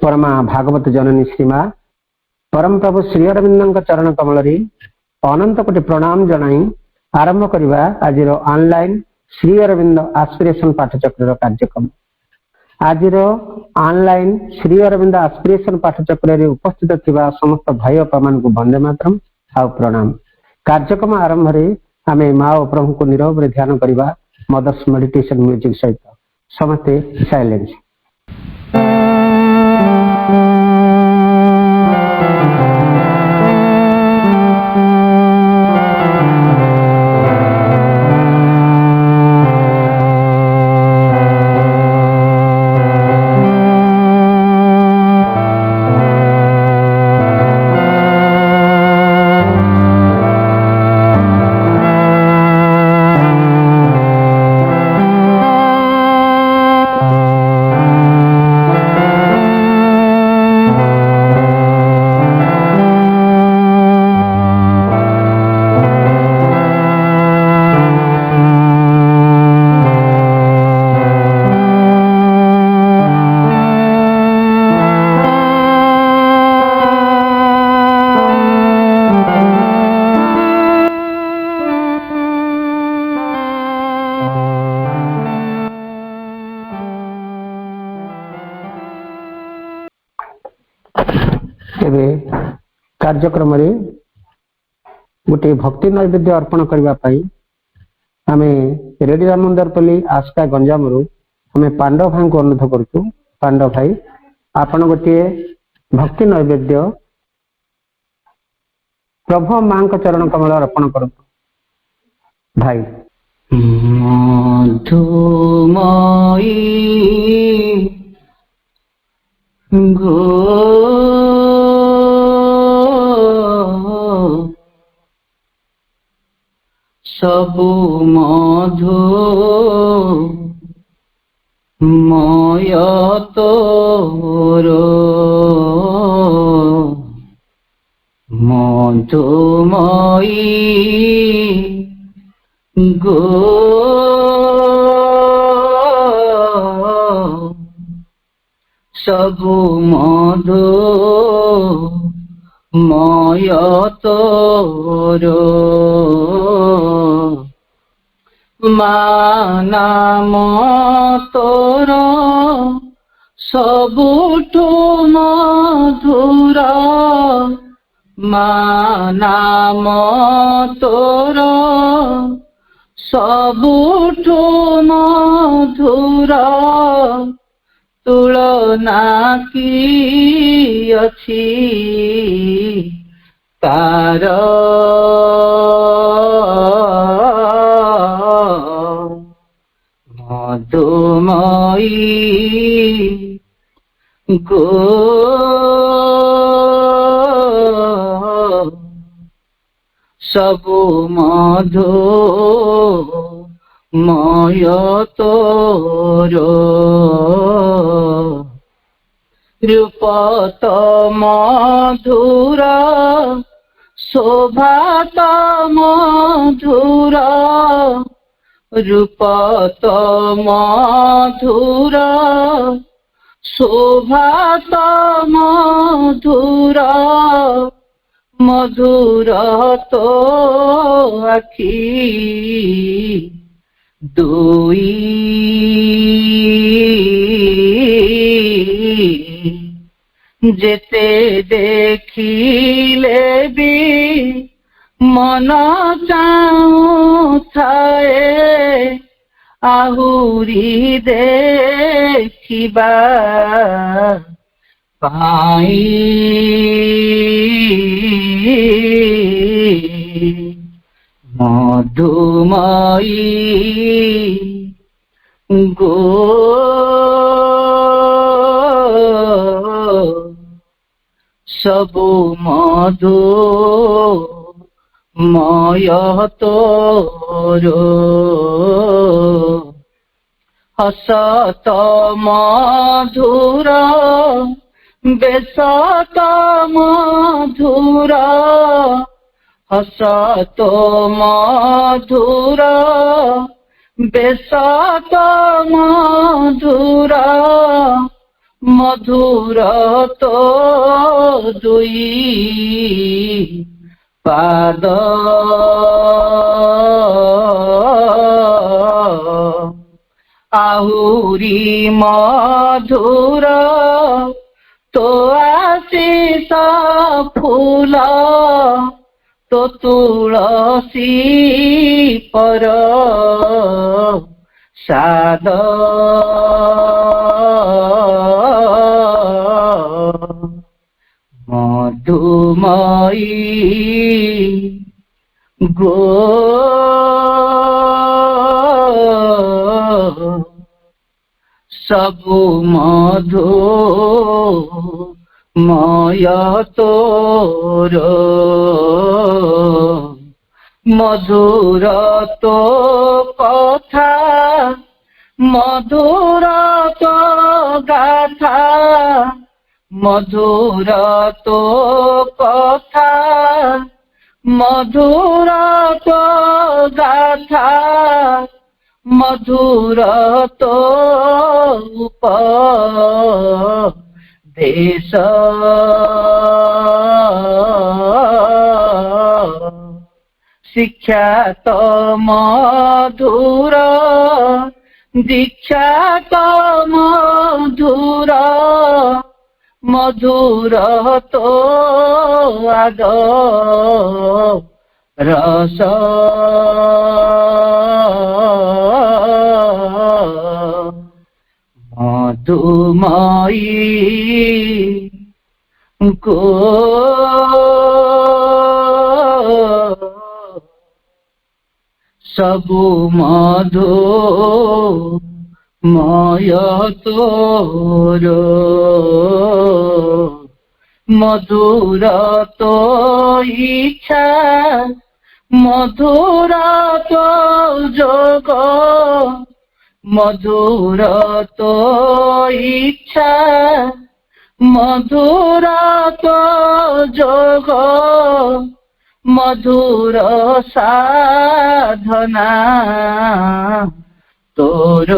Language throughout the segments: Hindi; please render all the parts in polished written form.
परमा भागवत जननी श्रीमा परम प्रभु श्री अरविंद चरण कमल अनंत कोटि प्रणाम जनाई आरंभ करवा आज ऑनलाइन श्री अरविंद आस्पिरेशन पाठचक्र कार्यक्रम। आज ऑनलाइन श्री अरविंद आस्पिरेशन पाठचक्र उपस्थित थिबा समस्त भाई बापा मान को वंदे मातरम आ प्रणाम। कार्यक्रम आरंभ रे आमे माँ और प्रभु को नीरव ध्यान करवा मदर्स मेडिटेशन म्यूजिक सहित समस्ते साइलेंस। कार्यक्रम गोटे भक्ति नैवेद्य अर्पण करने आम रेडी राम मंदरपल्ली आस्का गंजाम आम पांडव भाई को अनुरोध करूँ। पांडव भाई आपण गोटे भक्ति नैवेद्य प्रभु मां को चरण कमल अर्पण करूँ भाई। सबु मधु मय तोर मधुमयी गो सबु मधु मय तोर नाम तोर सबुठु मधुर नाम तोर सबुठु मधुर तुलना की अछि तार मधुमयी गो सबु मधु मय तोर रूप तो मधुर शोभा तो मधुर रूप तो मधुर शोभा तो मधुर मधुर तो आखि दुई जेते देखिले भी मन चाहू थाए आहुरी देखिबा पाई मधुमयी गो सबु मधु मय तोर हसत मधुर बेसत मधुर हसत मधुर ବେଶ ତ ମଧୁର ମଧୁର ତ ଦୁଇ ପାଦ ଆହୁରି ମଧୁର ତୋ ଆଶିଷ ଫୁଲ तो तुलसी पर साद मधुमयी गो सबु मधु मय तोर मधुर तो कथा मधुर तो गाथा मधुर तो कथा मधुर तो गाथा मधुर तो देश शिक्षा तो मधुर दीक्षा तो मधुर मधुर तो आद रस मधुमयी को सबु मधु मय तोर मधुर तो इच्छा मधुर तो जोग मधुर तो इच्छा मधुर तो जोग मधुर साधना तोर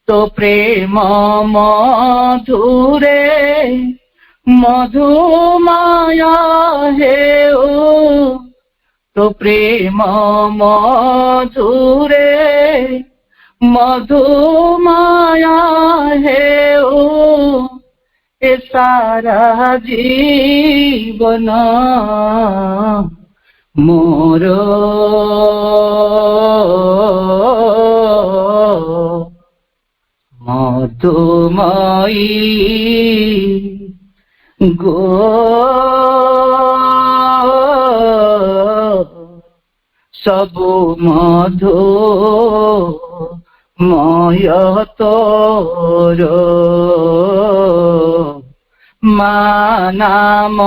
तो प्रेम मधुरे मधुमय हेउ तो प्रेम मधुरे मधुमय हेउ ए सारा जीवन मोर मधुमयी गो सबु मधु मय तोर नाम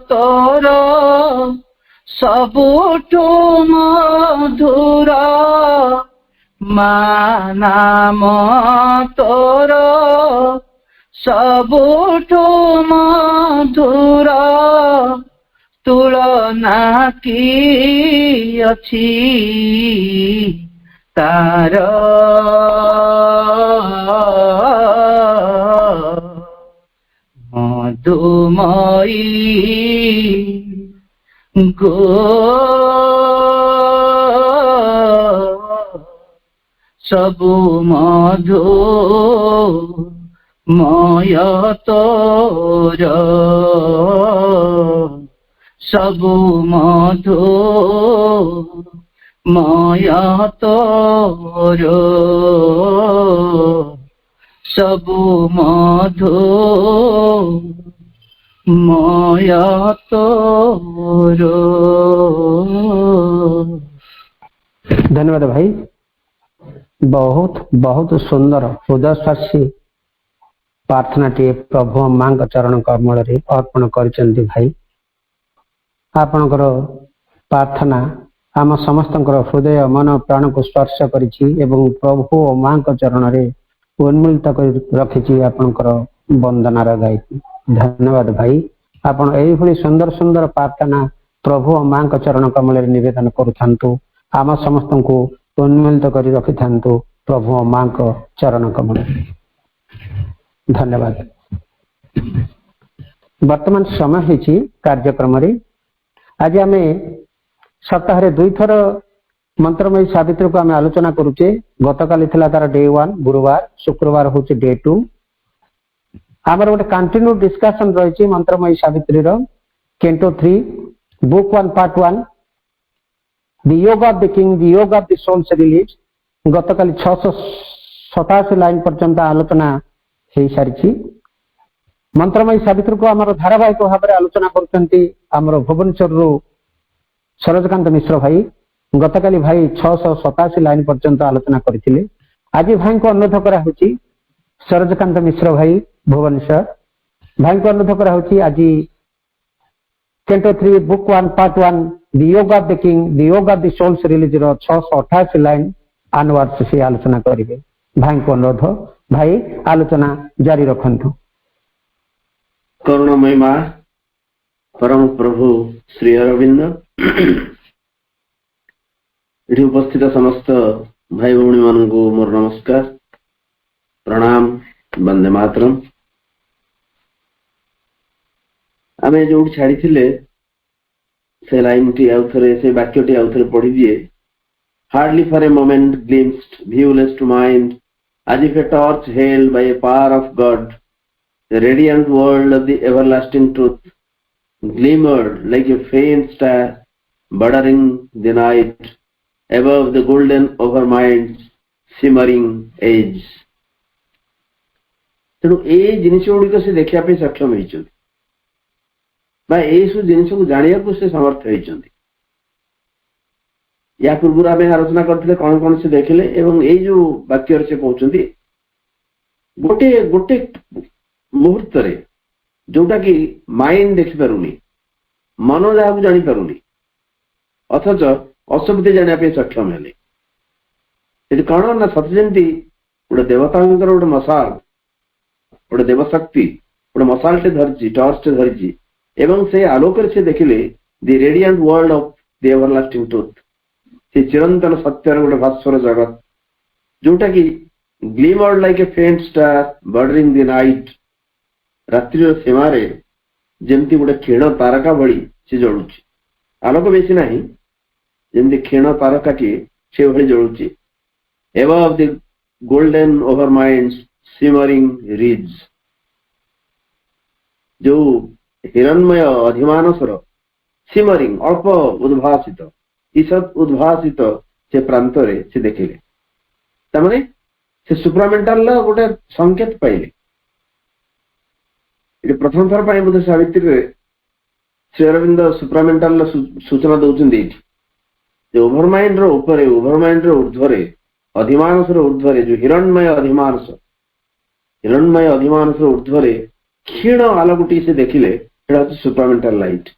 तोर सबुठु मधुर नाम तोर सबुठु मधुर तुलना की अछि तार मधुमयी गो सबु मधु मय तोर सबु मधु मय तोर सबु मधु मय तोर। धन्यवाद भाई, बहुत बहुत सुंदर हृदयस्पर्शी प्रार्थना टी प्रभु मां चरण कमल अर्पण करिसेंती भाई। आपणकर प्रार्थना आम समस्त हृदय मन प्राण को स्पर्श करिछि एवं प्रभु मां चरण रे उन्मिलित कर रखिछि आपणकर वंदनार गायकी। धन्यवाद भाई, आपण एही भली सुंदर सुंदर प्रार्थना प्रभु और मां चरण कमल निवेदन करूँ आम समस्त को उन्मिलित कर रखि था प्रभु और मां चरण कमल। धन्यवाद। वर्तमान समय है कार्यक्रम आज आम सप्ताह 2 थर मंत्रमयी सावित्री को आम आलोचना करुचे। गतकाली तार डे 1 गुरुवार, शुक्रवार हूँ डे 2। आमर गोटे कंटिन्यू डिस्कशन रही मंत्रमयी Savitri canto 3 book 1 part 1 the योग ऑफ द किंग, द योग ऑफ द सोल्स रिलीज। गतकाली 687 लाइन पर्यंत आलोचना हो सारी। मंत्रमयी सावित्री को आमर धारावाहिक भाव में आलोचना कर भुवनेश्वर सरोजकांत मिश्र भाई। गतकाली भाई 687 लाइन पर्यंत आलोचना करते। आज भाई को अनुरोध करा सरोजकांत मिश्र भाई भुवनेश्वर भाई को अनुरोध करा आज कैंटो 3 बुक 1 पार्ट 1 द योग ऑफ द किंग, द योग of the souls release 688 line onwards से आलोचना करेंगे। भाई को अनुरोध, भाई आलोचना जारी रखु। करुणामयी मां परम प्रभु श्री अरविंद ये उपस्थित समस्त भाई भौणी मान को मोर नमस्कार, प्रणाम, वंदे मातरम। आमे जो छाड़ी से लाइन टी आउ थे से वाक्य टी आउ थे पढ़ी दिए। Hardly for a moment glimpsed, viewless to mind, as if a torch held by a power of God, the radiant world of the everlasting truth glimmered like a faint star bordering the night above the golden overmind's shimmering edge। तेणु ए जिनिस गुड़िक से देखा सक्षम होती जिनिस को जाना को से समर्थ होती। या पूर्व आम आलोचना करते कौन कौन से देखले एवं ये जो वाक्य से कहते गोटे गोटे मुहूर्त जोटा कि माइंड देखिपारुनी, मन जहाँ जानी पारुनी, अथच अशुद्धि जानापी सक्षम है। कौन ना सत जमी गोटे देवता गोटे मशाल, गोटे देवशक्ति गोटे मशाल टे धरी, टर्च टे धरी एवं से आलोक से देखिले the radiant world of the everlasting truth, से चिरंतन सत्यर गोटे भास्वर जगत जोटा कि ग्लिमर्ड लाइक ए फेंट स्टार बॉर्डरिंग द नाइट, रात्रि सीमार जमती गोटे क्षीण तारका भली से जलुची। आलोक बेसी ना जमी क्षीण तारका टी से भली जलुची। Above the golden overmind's shimmering ridge, जो हिरण्मय अधिमानसर सिमरिंग अल्प उद्भासित, ईसत उद्भासित से प्रांत से देखिले तमाने से सुप्रामेंटाल गोटे संकेत पाइले। प्रथम थर पर बोधे सावित्री श्री अरविंद सुप्रामेंटाल सूचना दौरान ओभरमाइंड ऊपर, ओभरमाइंड ऊर्ध्वरे, अधिमानस ऊर्ध्वरे जो हिरण्मय अधिमानस, हिरण्मय अधिमानस ऊर्ध्वरे क्षीण आलोकटी से देखिले सुप्रामेंटाल लाइट।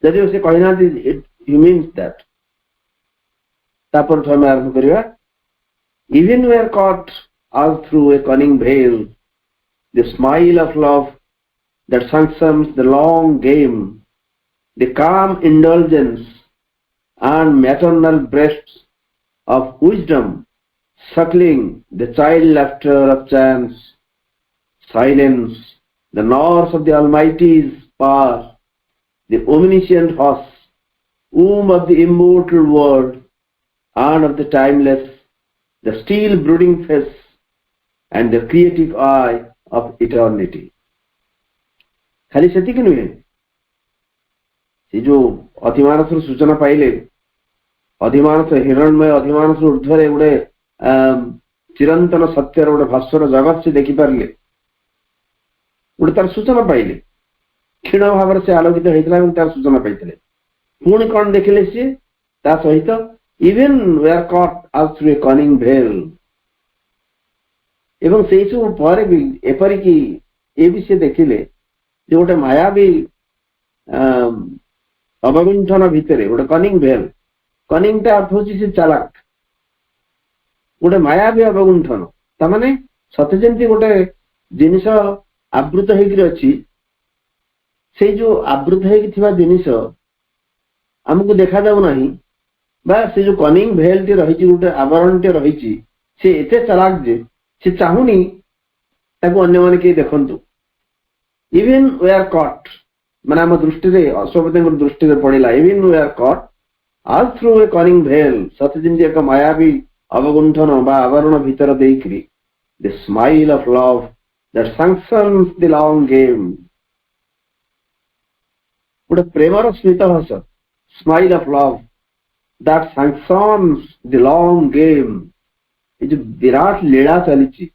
जदि से कहना इट मीन्स दैट तापर हमें आरंभ करिया। Even way are caught all through a cunning veil, the smile of love that functions the long game, the calm indulgence and maternal breasts of wisdom suckling the child laughter of chance, silence, the nurse of the Almighty's power, the omniscient house, womb of the immortal word and of the timeless, the still brooding face and the creative eye of eternity। खाली से नुहे जो अधिमानस सूचना पाइले, अधिमानस हिरण्मय अधिमानस ऊर्ध्वरे गोटे चिरंतन सत्यर गोटे भास्वर जगत से देखिपारे गोटे तार सूचना पाइले, क्षीण भाव से आलोकित होता तार सूचना पाई। पुणी कौन देखिले सी ता सहित even way are caught as through a cunning भेल। एवं से सब पर भी एपरिक ये भी से देखिले जो गोटे मायावी अवगुंठन भितर गोटे कनिंग भेल, कनिंग टा अर्थ होची से चालाक, गोटे मायावी अवगुंठन तामाने सते जमती गोटे जिनिस आवृत होकर अच्छी से जो आवृत होकर जिनिस आमको देखा जाऊ नहीं बा से जो कनिंग भेल टी रही गोटे आवरण टी रही से एते चलाक जे से चाहूनी ताको अन्य माने के देखंतु इवन वी आर कॉट माने हम दृष्टि रे अश्वपति दृष्टि रे पड़िला even we are caught all through a cunning veil सतजिन एक मायावी अवगुंठन बा आवरण भीतर देइकरी the smile of love that sanctions the long game गोटे प्रेमर स्मित हस smile of love that sanctions the long game ये जो विराट लीला चली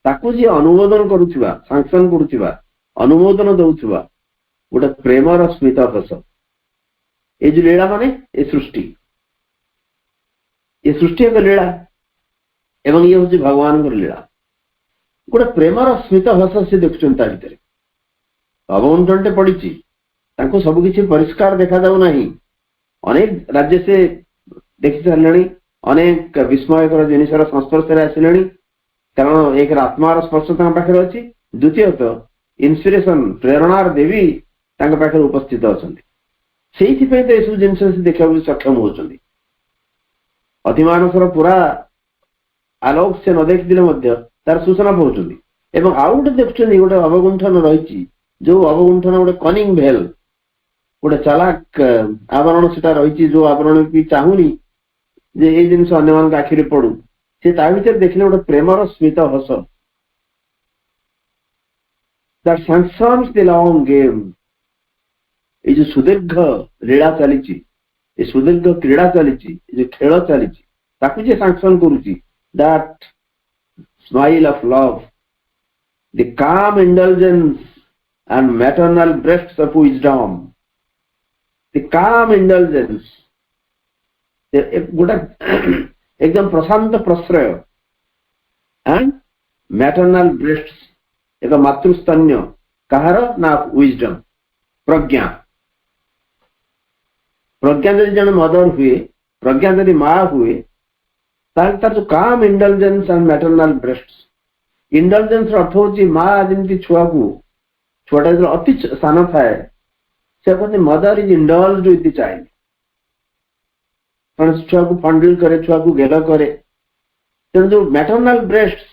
ताकू जी अनुमोदन करुवा सांसन करुवा अनुमोदन दौथुवा गोटे प्रेमर स्मित हस ये जो लीला माने ये सृष्टि एक लीला एवं ये हूँ भगवान लीला गोटे प्रेमर स्मित हस से देखुं भितर अवगुंठनटे पड़ी सबकि परिष्कार देखा जाऊ नहीं अनेक राज्य से देखी सारे अनेक विस्मयकर जिनसर संस्पर्श आसिले कारण एक आत्मार स्पर्श पाखे अच्छी द्वितीयत इन्स्पिरेशन प्रेरणार देवी पाखे उपस्थित अच्छा से सब जिन देखा सक्षम होती अतिमानसर पूरा आलोक से न देखिले तार सूचना पाँच आउ गोटे देखुं गोटे अवगुंठन रही जो अवगुंठन गोटे कनिंग भेल गोटे चालाक आवरण से रही जो आवरण भी चाहूनी जे ये जिन अन्य आखिरी पड़ू से भर देखने गोटे प्रेमर स्मित हस that sanctions the long game ये जो सुदीर्घ लीला चली सुदीर्घ क्रीड़ा चली जो खेल चली जे सैंक्शन करुच्ची that smile of love the calm indulgence and maternal breasts of wisdom the calm indulgence गोटे एकदम प्रशांत प्रश्रय एंड मैटरनल ब्रेस्ट्स एक मातृस्तन्य कहार ना विजडम प्रज्ञा प्रज्ञा जब जन मदर हुए प्रज्ञा जब माँ हुए तार जो calm indulgence and maternal breasts indulgence अर्थ हूँ माँ जमी छुआ को छुआटा जो अति सान थाए से कहते mother is indulged with the child छुआ को फंडल करे छुआ को गेल करे तेणु जो मैटरनल ब्रेस्ट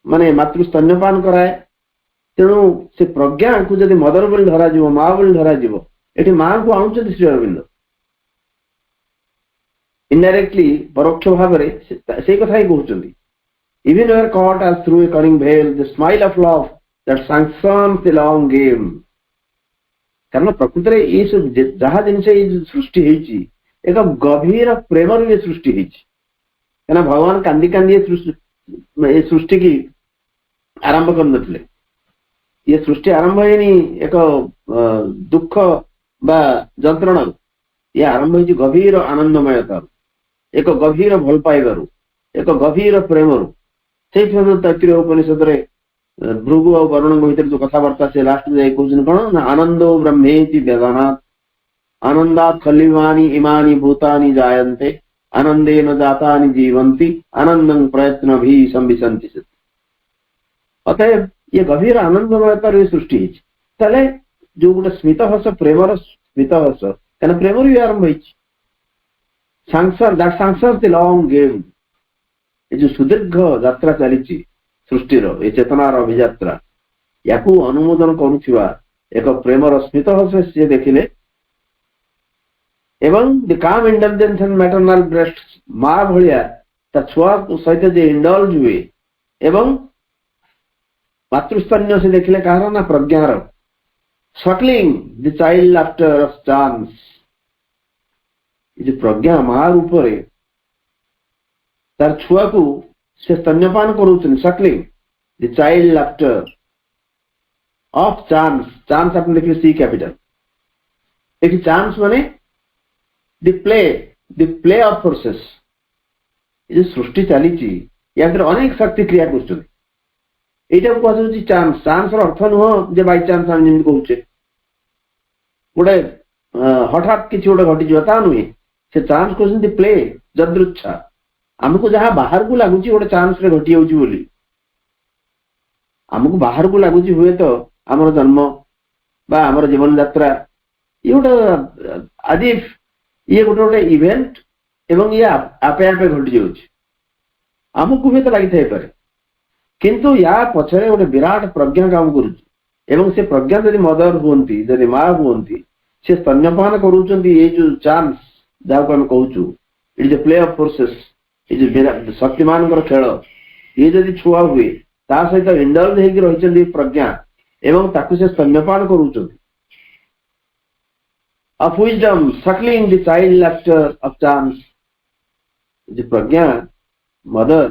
माने मातृ स्तन्यपान कराए तेणु से प्रज्ञा को जब मदर बोली धरा माँ बोली धरा ये माँ को आणुंट श्री अरविंद इनडायरेक्टली परोक्ष भाव से कथा ही कहते even way are caught as through a cunning veil the smile of love that sanctions the long game कारण प्रकृत में ये सब जहाँ जिन सृष्टि एक गभीर प्रेमर ये सृष्टि है भगवान कांदी कांदी ये सृष्टि की आरंभ कर ये सृष्टि आरंभ है एक दुख बा जंत्रणा ये आरंभ हो गभीर आनंदमयता एक गभीर भल पाइबार एक गभीर प्रेमर से तैत्तिरीय उपनिषद भृगु और वरुण भर जो कथबार्ता से लास्ट में कहते कौन ना आनंदो ब्रह्मेति वेदानात् आनंदात् खलिवानी इमानी भूतानि जायन्ते आनंदेन जातानि जीवन्ति आनंदं प्रयत्न भी संविशन्ति अतएव ये गभीर आनंदमयतार ये सृष्टि है जो गोटे स्मित हस प्रेमर स्मित हस क्या प्रेमर भी आरंभ हो लॉन्ग गेम ये जो सुदीर्घ यात्रा चली सृष्टिर ये चेतनार अभियात्रा या अनुमोदन करुवा एक प्रेमर स्मित हस से देखिले एवं द काम इंडलजेंस एंड मैटरनल ब्रेस्ट माँ भाया छुआ सहित जे इंडल्ज हुए एवं मातृस्तन्य से देखिले कहार ना प्रज्ञार suckling the child after chance जो प्रज्ञा माँ रूप तार छुआ को से स्तन्यपान कर Suckling the child after of chance chance आपने देखिए सी कैपिटल एक चांस माने द प्ले ऑफ फोर्सेस ये सृष्टि चली या फिर अनेक शक्ति क्रिया कर यहाँ कहते चांस चांस अर्थ नुह जे बै चांस आम जमी कहे गोटे हठात किसी गोटे घटी नुहे से चांस कहते प्ले जदृच्छा आमको जहाँ बाहर को लगुच गोटे चांस रे घटी जाऊँगी आमको बाहर को लगुच हुए तो आमर जन्म बा आमर जीवन यात्रा ये गोटे आज ये गोटे गोटे इवेंट एवं ये आपे आपे घटी जाऊँ आमको हुए तो लगी थाईपे किंतु या पछरे गोटे विराट प्रज्ञा काम करुँ से प्रज्ञा जब मदर हमें जब माँ हमें से स्तन्यपान करुँच ये जो चांस जहाँ को आम कहूँ it is play of forces ये जो शक्तिमान खेल ये जदि छुआ हुए ता सहित इंडल्ज हो रही प्रज्ञा एवं ताकू से स्तन्यपान करुँच of wisdom suckling the child laughter of chance जो प्रज्ञा मदर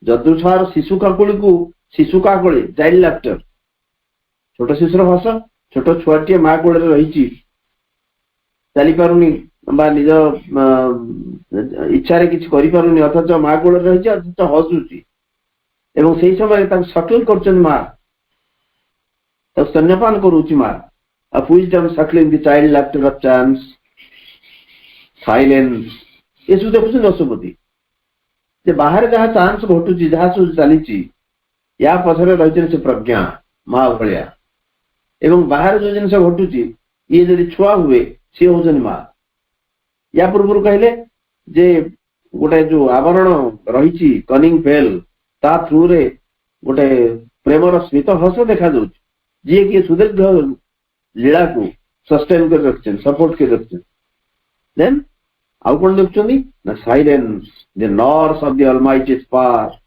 जदुछार शिशु काकुली को शिशु काकुली चाइल्ड लाफ्टर छोट शिशुर हस छोट छुआटे माँ कोड़े रही चली पारुनी निज इच्छा किसी करें अथच माँ कोड़े रही अथच हसुची एवं से समय सकल कर माँ स्तन्यपान करुच्ची माँ of wisdom suckling the child laughter of chance silence ये सब देखुच दशपति जे बाहर जहाँ चांस घटू जहाँ सब चली या पछरे रही से प्रज्ञा माँ भाया एवं बाहर जो जिन घटू ये जब छुआ हुए सी हूँ माँ या पूर्व कहले जे गोटे जो आवरण रही कनिंग फेल ता थ्रू रे गोटे प्रेमर स्मित हस देखा जी कि सुदीर्घ लीला को सस्टेन कर रखते सपोर्ट कर रखते देन आउ कौन देखुं ना silence the nurse of the almighty power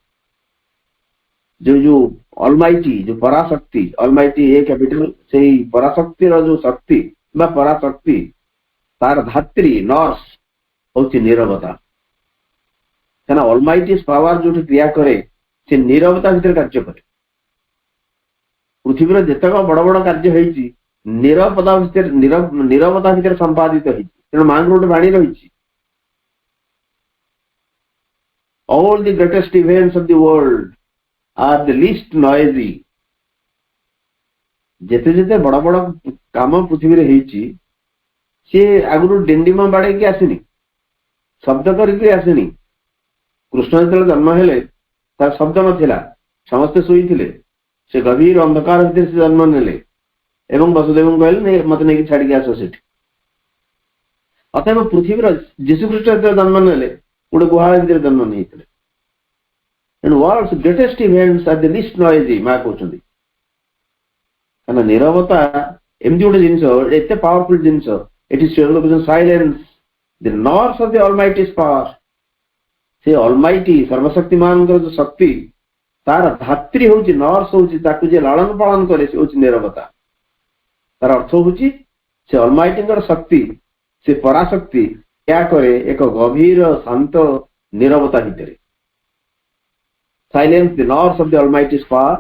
जो ऑलमाइटी जो पराशक्ति ऑलमाइटी ए कैपिटल से पराशक्ति जो शक्ति बा पराशक्ति तार धात्री नॉर्थ होची नीरवता क्या ऑलमाइटी पावर जो क्रिया करे से नीरवता भीतर कार्य करे पृथ्वी जितक बड़ बड़ कार्य होती नीरवता भीतर नीरवता भीतर संपादित तेणु मां गोटे बाणी रही all the greatest events of the world are the least noisy जेते जेते बड़ बड़ काम पृथ्वी रे सी आगु डिंडिमा बाड़े की आसनी शब्द करके आसनी कृष्ण जो जन्म हेले तार शब्द नथिला समस्ते शुई से गभीर अंधकार भीतर से जन्म नेले एवं वसुदेव कहले मत नहीं छाड़ी आस से अतएव पृथ्वी जीशुख्रीष्ट जन्म नेले गोटे गुहाल भीतर जन्म नहीं world's greatest events are the least noisy माँ कहते क्या नीरवता एमती गोटे जिन एत पावरफुल जिनस ये silence the nurse of the almighty power से ऑलमाइटी सर्वशक्तिमान जो शक्ति तार धात्री हूँ नर्स हूँ लालन पालन करे नीरवता तार अर्थ हूँ से अलमाइटी शक्ति से पराशक्ति क्या करे एक गभीर शांत नीरवता भितर silence the nurse of the almighty power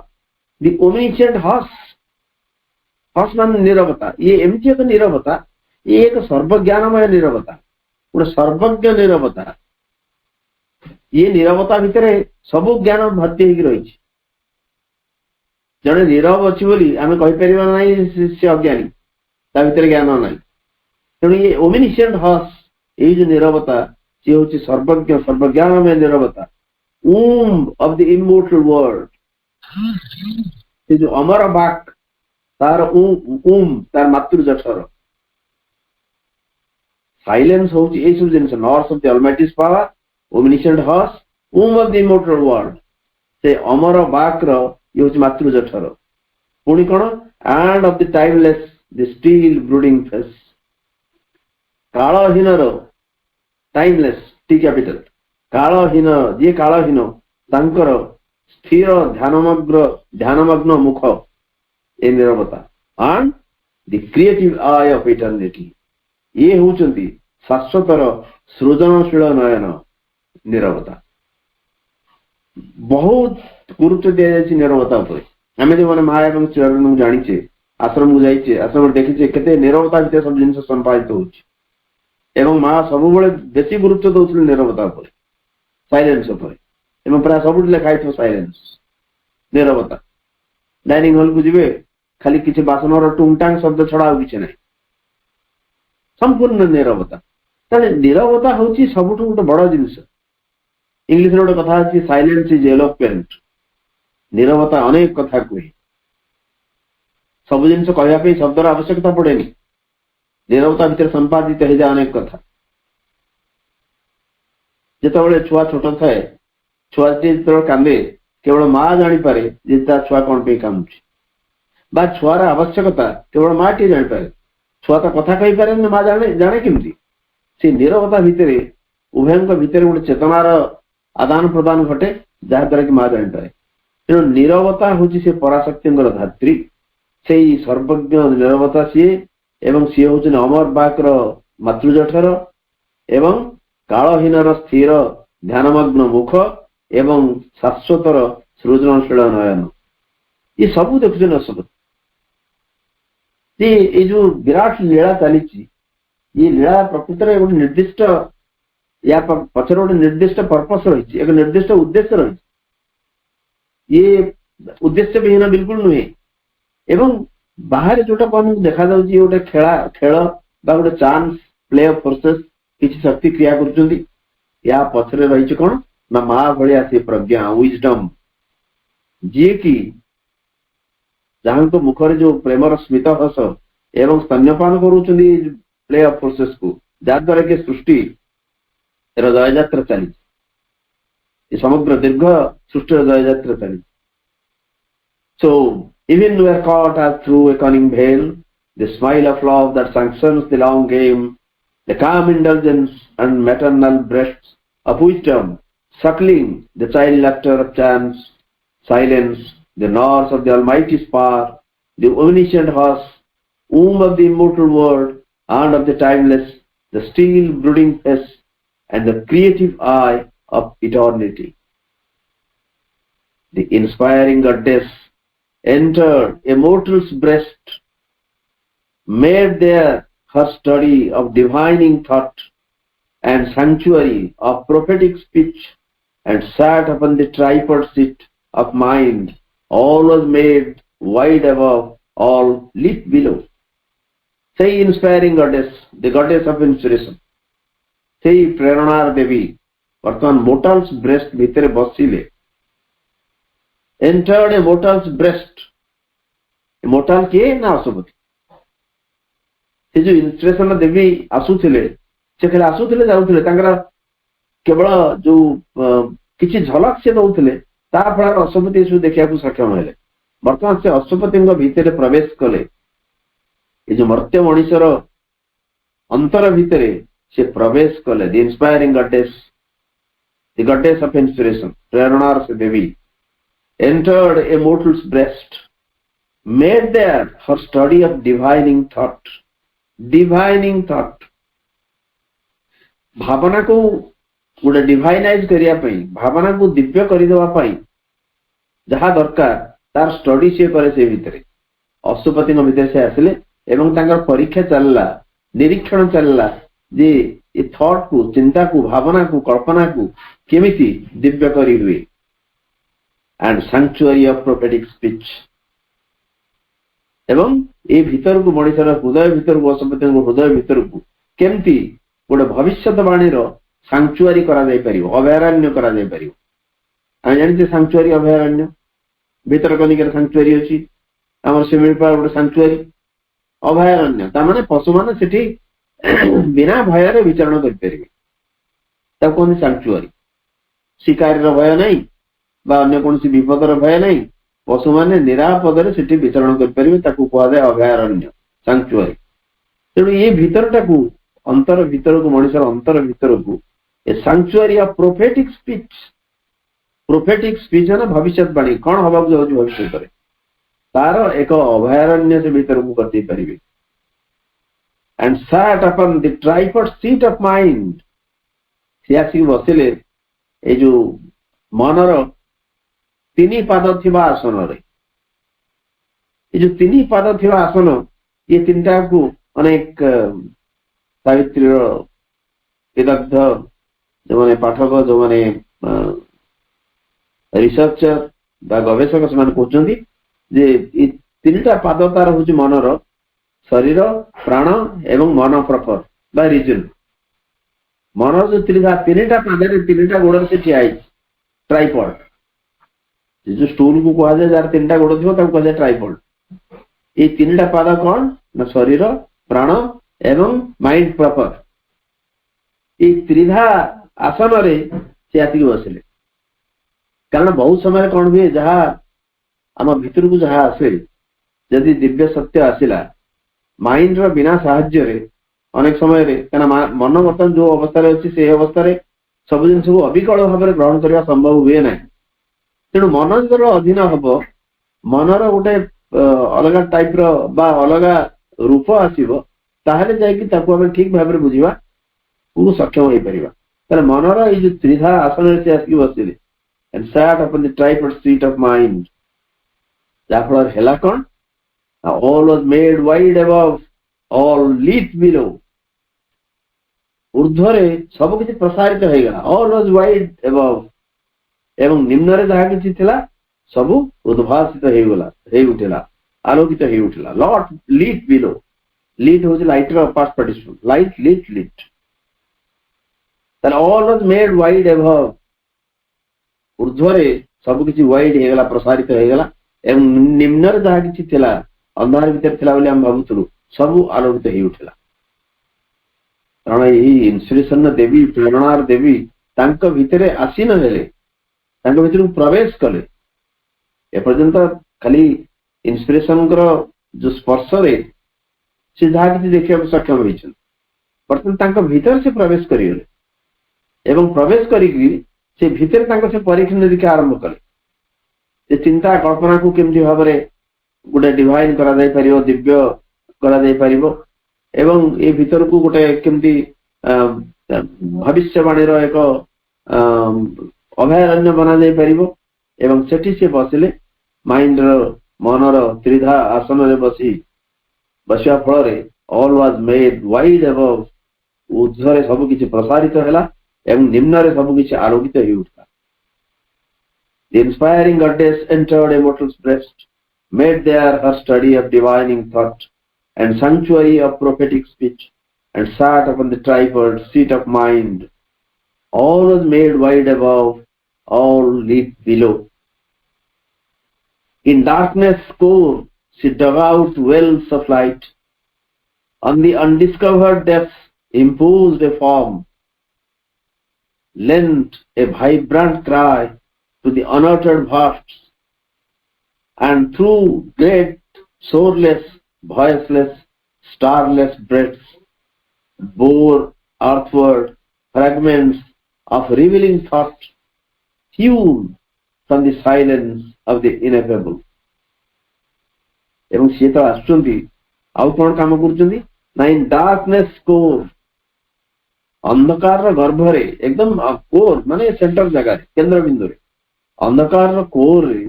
the omniscient हस हस मान नीरवता ये एमती एक नीरवता ये एक सर्वज्ञानमय नीरवता गोटे सर्वज्ञ नीरवता ये नीरवता भितर सबु ज्ञान भर्ती हो रही जड़े नीरव अच्छी बोली आम कहीपर ना से अज्ञानी ता भीतर ज्ञान ना तेणु ये ओमनिसेंट हस ये जो नीरवता सी हूँ सर्वज्ञ सर्वज्ञानमय नीरवता ऊम ऑफ द इमोर्टल वर्ल्ड से जो अमर बाक तार ऊम तार मातृ जठर साइलेंस हूँ ये सब जिन nurse of the almighty power omniscient हस womb of the immortal world से अमर बाक ये हूँ मातृ जठर पुणी कौन and of the timeless the still brooding face कालहीन टाइमलेस टी कैपिटल कालहीन जी कालहीन तांकर स्थिर ध्यानमग्न मुख ए नीरवता and the creative eye of eternity ये होचंती शाश्वतर सृजनशील नयन नीरवता बहुत गुरुत्व दि जाए नीरवता आम जो मैंने माँ एवं चरण जाचे आश्रम को जाइए आश्रम देखीचे केते नीरवता भीतर सब जिन संपादित हो माँ सब बेसी गुरुत्व दौले नीरवता साइलेंस प्राय सब लिखाई साइलेंस नीरवता डाइनिंग हॉल को जी खाली किसी बासन टुंगटांग शब्द छड़ा किसी ना संपूर्ण नीरवता नीरवता हूँ सब गोटे बड़ जिनस इंग्लिश गोटे कथा अच्छी साइलेंस इज एलोक्वेंट नीरवता अनेक कथा कहे सब जिन कहवाई शब्दर आवश्यकता पड़ेनि नीरवता भितर संपादित हो जाए अनेक कथा जिते छुआ छोट थाए छुआटी जो कांदे केवल माँ जानीपे जे छुआ कौन पे कांदुची बा छुआर आवश्यकता केवल माँ टी जानीपे छुआ तो कथा कही पारे माँ जाने जाने केमती से नीरवता भितर उभय भितर गोटे चेतनार आदान प्रदान घटे जहाद्वारा कि माँ जानीपे तेणु नीरवता हूँ से पराशक्ति धात्री से सर्वज्ञ नीरवता सी एवं सी हूँ अमर बाक्र मातृजठर एवं कालहीन स्थिर ध्यानमग्न मुख एवं शाश्वतर सृजनशील नयन ये सब देखुन अशोक ये जो विराट लीला चली ये लीला प्रकृत में गोटे निर्दिष्ट या पचर गोटे निर्दिष्ट पर्पस रही एक निर्दिष्ट उद्देश्य रही ये उद्देश्य विहीन बिल्कुल नुहे एवं बाहर जोटा देखा गोटे खेल गोटे चांस प्ले ऑफ फोर्सेस किसी शक्ति क्रिया कर पछरे रही कौन ना माँ भाया से प्रज्ञा विजडम जी की जहां को मुखर जो प्रेमर स्मित हस एवं स्तन्यपान कर प्ले ऑफ फोर्सेस को जहाद्वारा कि सृष्टि जययात्रा चली समग्र दीर्घ सृष्टि जययात्रा चली सो even we are caught as through a cunning veil, the smile of love that sanctions the long game, the calm indulgence and maternal breasts of wisdom, suckling the child laughter of chance, silence, the nurse of the almighty spark, the omniscient hush, womb of the immortal word and of the timeless, the still brooding face and the creative eye of eternity. The inspiring goddess entered a mortal's breast, made there her study of divining thought and sanctuary of prophetic speech, and sat upon the tripod seat of mind, all was made wide above, all lit below. Say inspiring goddess, the goddess of inspiration. Say Prerana Devi, वर्तमान mortal's breast भितर बसिले entered a mortal's breast. Mortal किए ना असुपति से जो इंस्पिरेशन देवी आसुथिले से खाली आसुथिले जाउथिले तांकर केवल जो किछि झलक से दउथिले ता फल असुपति सु देखिया को सक्षम हेले वर्तमान से असुपति भितर प्रवेश कले ये जो मर्त्य मनुष्यर अंतर भितर से प्रवेश कले the inspiring goddess of inspiration प्रेरणा से देवी entered a mortal's breast, made there her study of divining thought. Divining thought. भावना को गोटे डिवाइनाइज करिया पई भावना को दिव्य करि देवा पई जहा दरकार तार स्टडी से करे से भितरे अशुपति भितर से आसिले एवं तांकर परीक्षा चलला निरीक्षण चलला जे ये थॉट को चिंता को भावना को कल्पना को केमिति दिव्य करी हुए and sanctuary of prophetic speech एवं ए भीतर को मनुष्यर हृदय भीतर को असुपति हृदय भीतर को केमती गोटे भविष्यवाणी सांचुआरी करा जाय परियो अभयारण्य करा जाय परियो हम जानते सांचुआरी अभयारण्य भीतर कनिकर सांचुआरी अछि हमर सिमिलपाल गोटे सांचुआरी अभयारण्य ता माने पशु माने सेठी बिना भय रे विचरण कर परिबे ता कोन सांचुआरी शिकार रो भय नहीं बा अन्य कौन सी विपदर भय नहीं पशु मैंने निरापदे से विचरण कर अभयारण्य सांचुआरी तेणु ये भीतरटा को अंतर भीतर को मनुष्य अंतर भीतर को ए सांचुआरी ऑफ प्रोफेटिक स्पीच है ना भविष्यवाणी कौन हवा भविष्य तार एक अभयारण्य से भीतर को कर पारे and sat upon the tripod seat of mind सी आसिक बसिले ए जो मनर तीन पाद थिबा आसन रे ये जो तीन पाद थिबा आसन ये तीनटा को अनेक सावित्री विदग्ध जो माने पाठक जो माने रिसर्चर बा गवेषक से कहते जे ये तीनटा पाद तार हूँ मनर शरीर प्राण एवं मन प्रपर बा रिजन मनर जो तीनटा पाद तीनटा गोड़ से ठिया ट्राइपॉड जो स्टूल को कहा जाए जार तीन गोड़ थी कह ट्राइपॉड ये तीन पाद कौन ना शरीर प्राण एवं माइंड प्रॉपर ये त्रिधा आसन रे से आसिक बसिले कारण बहुत समय कौन हुए जहाँ आम भितर को जहाँ आसे जदि दिव्य सत्य आसला माइंड रो बिना साहाय्य रे अनेक समय रे मन बर्तमान जो अवस्था अच्छी से अवस्था सब जिन को अविकल भाव में ग्रहण करने संभव हुए ना तेणु मन जो अधीन हम मनर गोटे अलग टाइप रा अलग रूप आसो ताहले जाकि आम ठीक भाव में बुझा को सक्षम हो पार मनर ये त्रिधा आसन से आसिक बसिले and sat upon the tripod seat of mind. Therefore, hela kon, all was made wide above, all lit below. ऊर्ध्वरे सब किसी प्रसारित हो गया ऑल वाज वाइड अबव एवं निम्न रे जहाँ किसी थिला सब उद्भासित हो गला हे उठला आलोकित हो उठला लॉट लीट बिलो लीट होज लाइट रो past participle light lit lit then all was made wide above ऊर्ध्वरे सब किसी वाइड हो गला प्रसारित हो गला एवं निम्न रे जहाँ किसी थिला अंधार भीतर थिला बोली हम भाबुतलु सब आलोकित हो उठला कारण यही इंस्पिरेशन देवी प्रेरणार देवी तांको भितरे आसी न हेले तांको भितर प्रवेश कले एपर्यंत खाली इंस्पिरेशन जो स्पर्श रे से जहाँ किसी देखा सक्षम होइछन बर्तमान तांको भीतर से प्रवेश करिले एवं प्रवेश करिकि से भीतर तांको से परीक्षा निरीक्षा आरंभ कले से चिंता कल्पना को केमती भाव रे गोटे डिवाइन करा जाय परिबो दिव्य करा जाय परिबो एवं ये भीतर को गोटे केमती भविष्यवाणी एक अभयारण्य बना जाय परिबो एवं सेठी से बसिले माइंड मनर त्रिधा आसन रे बसिया फल रे all was made wide above ऊर्ध्व सब किछि प्रसारित हैला एवं निम्न रे सब किछि आलोकित हो उठला The inspiring goddess entered a mortal's breast, made there her study of divining thought and sanctuary of prophetic speech, and sat upon the tripod seat of mind. All was made wide above, all lit below. In darkness core, she dug out wells of light. On the undiscovered depths, imposed a form, lent a vibrant cry to the unuttered vasts, and through great, shoreless, voiceless, starless breadths bore earthward fragments of revealing thought, hewn from the silence of the ineffable. एवं सी तो आसुचंती आउ कौन काम करुचंती ना इन डार्कनेस कोर अंधकार गर्भ रे एकदम कोर माने सेंटर जगह केंद्र बिंदु रे अंधकार कोर रे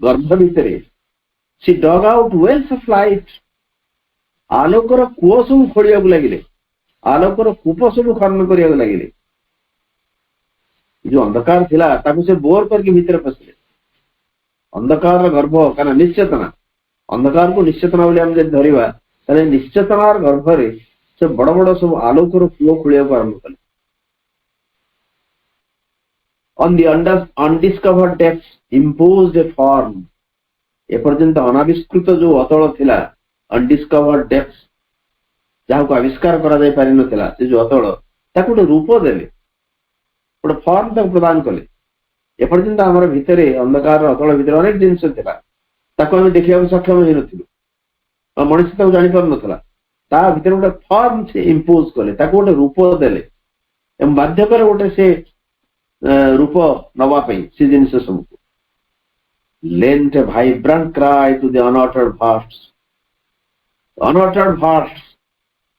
गर्भ भितरे सी dug out wells of light आलोकर कूप सब खोलिया लगे आलोकर कूप सब खनन करिया लगे जो अंधकार थिला ताकू से बोर करके भीतर पसले अंधकार गर्भ कारण निश्चेतना अंधकार को निश्चेतना बोली हम जब धरिबा ताले निश्चेतनार गर्भ रे से बड़ बड़ सब आलोकर कूप खोलिया आरंभ कले On the undiscovered depths imposed a form. एपर्यंत अनाविष्कृत जो अतल थिला अनडिस्कवर्ड डेप्थ्स जहाँ को आविष्कार करा जाय पारि नथिला से जो अतल ताको गोटे रूप देले गोटे फॉर्म ताको प्रदान कले एपर्यंत हमर भितरे अंधकार अतल भितरे अनेक जिनिस थिला ताको हम देखिया सक्षम होई नथिलु मनुष्य ताको जानि पार नथिला ता भितरे गोटे फॉर्म से इंपोज कले ताको गोटे रूप देले एवं बाध्य करे गोटे से रूप नवा पई से जिनिस सब lent a vibrant cry to the unuttered vasts. Unuttered vasts,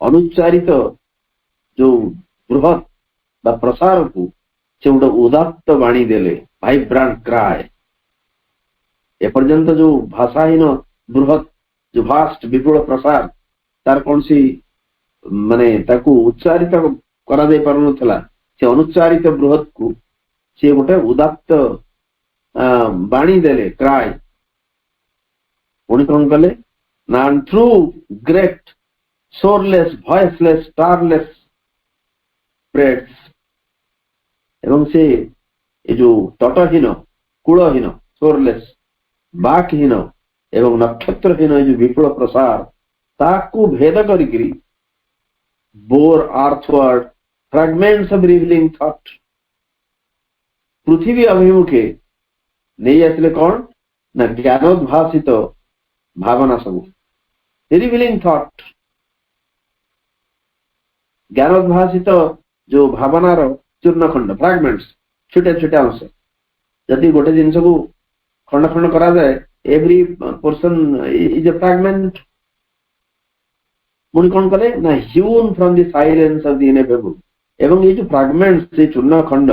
अनुच्चारित जो बृहत बा प्रसार को से गोटे उदात्त वाणी देले vibrant cry. एपर्यंत जो भाषाहीन बृहत जो भास्ट विपुल प्रसार तार कौन सी माने ताकू उच्चारित करा जाय पारु नथला से अनुच्चारित बृहत को से गोटे उदात्त वाणी देले क्राय पुणी कौन कले ना through great shoreless voiceless starless breads एवं से ये जो तटहीन कूलहीन शोरलेस बाकहीन एवं नक्षत्रहीन जो विपुल प्रसार ताकू भेद करिकरी bore earthward fragments of revealing thought पृथ्वी अभिमुखे नहीं आसले कौन ना ज्ञानोद्भासित भावना सब रिवीलिंग थॉट ज्ञानोद्भासित जो भावनार चूर्णखंड फ्रैगमेंट्स छोटे छोटे अंश जदि गोटे जिनस को खंड खंड करा जाए every portion is a fragment पुणी कौन कले ना hewn from the silence of the ineffable एवं ये जो फ्रैगमेंट्स से चूर्ण खंड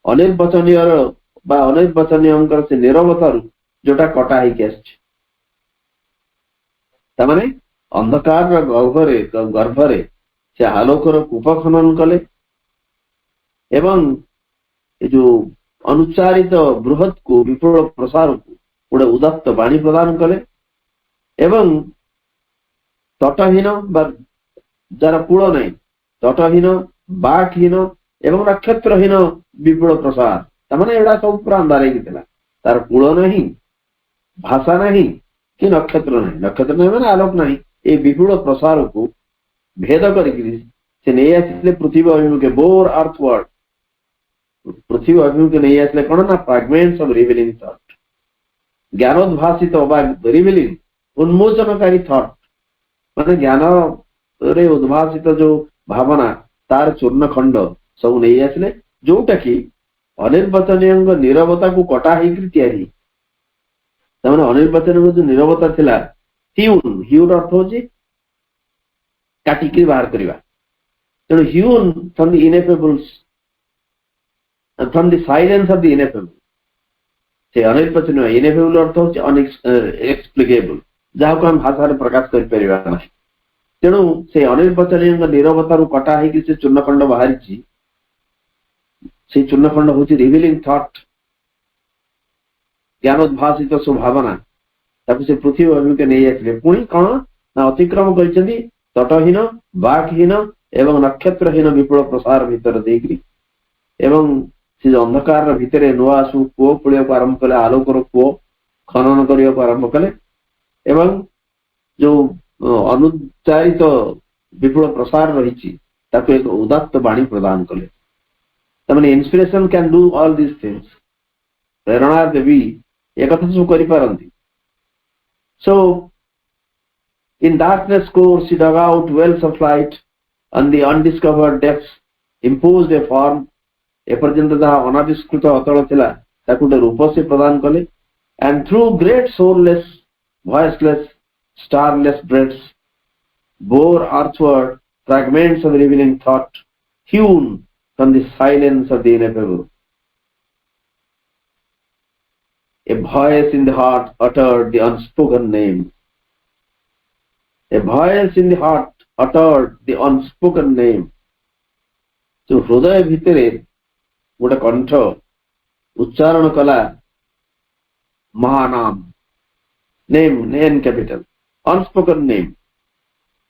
अनिर्वचनीय अनिर्वचनीय से निरवतार जोटा कटा ही तमाने अंधकार गर्भरे से आलोकर कूप खनन कले एवं जो अनुच्चारित बृहत को विपुल प्रसार को गोटे उदात्त वाणी प्रदान कले एवं तटहीन जार कूल नहीं तटहीन बाकहीन एवं नक्षत्रहीन विपुल प्रसार तमाने एड़ा सब पूरा अंधार होता तार कूल नहीं भाषा नहीं कि नक्षत्र नहीं मैंने आलोक नहीं ये विपुल प्रसार को भेद कर नहीं आसले पृथ्वी अभिमुखे बोर अर्थवर्ड पृथ्वी अभिमुखे नहीं आसले कौन ना फ्रैगमेंट्स ऑफ रिवीलिंग थॉट ज्ञानोद्भासित रिवीलिंग उन्मोचनकारी थॉट माने ज्ञान रे उद्भासित जो भावना तार चूर्ण खंड सब नहीं आसले जोटा कि अनिर्वचनीय निरवता को कटा तैयारी तमाने अनिर्वचनीय जो निरवता थिला ह्यून ह्यून अर्थ होची काटिकी बाहर करवा तेणु hewn from the ineffables from the silence of the ineffable से अनिर्वचनीय इनेफेबल अर्थ होची अनएक्सप्लिकेबल जहाँ को हम भाषा प्रकाश कर परिबा ना तेणु से अनिर्वचनीय निरवतार कटा से चूर्णखंड बाहरी से चूर्णखंड हूँ रिवीलिंग थॉट ज्ञानोद्भासित स्वभावना से पृथ्वी अभिमुखे नहीं आसले पुणी कौन ना अतिक्रम कर तटहीन बाकहीन एवं नक्षत्रहीन विपुल प्रसार भीतर देकरी एवं से अंधकार भितर नुआ सब कूओ खोलिया को आरंभ कले आलोकर कूओ खनन करने को आरंभ कले एवं जो अनुच्चारित विपुल प्रसार रही एक उदात्त वाणी प्रदान कले तमाने inspiration can do all this things प्रेरणा देवी एक सब कर सो in darkness core she dug out wells of light and the undiscovered depths imposed a form एपर्यंत जहाँ अनाविष्कृत अतल थिला ताकु गोटे रूप से प्रदान कले and through great sourless voiceless starless breaths bore earthward fragments of revealing thought hewn from the silence of the ineffable. A voice in the heart uttered the unspoken name. A voice in the heart uttered the unspoken name. तो हृदय भितरे गोटे कंठ उच्चारण कला महानाम name name capital unspoken name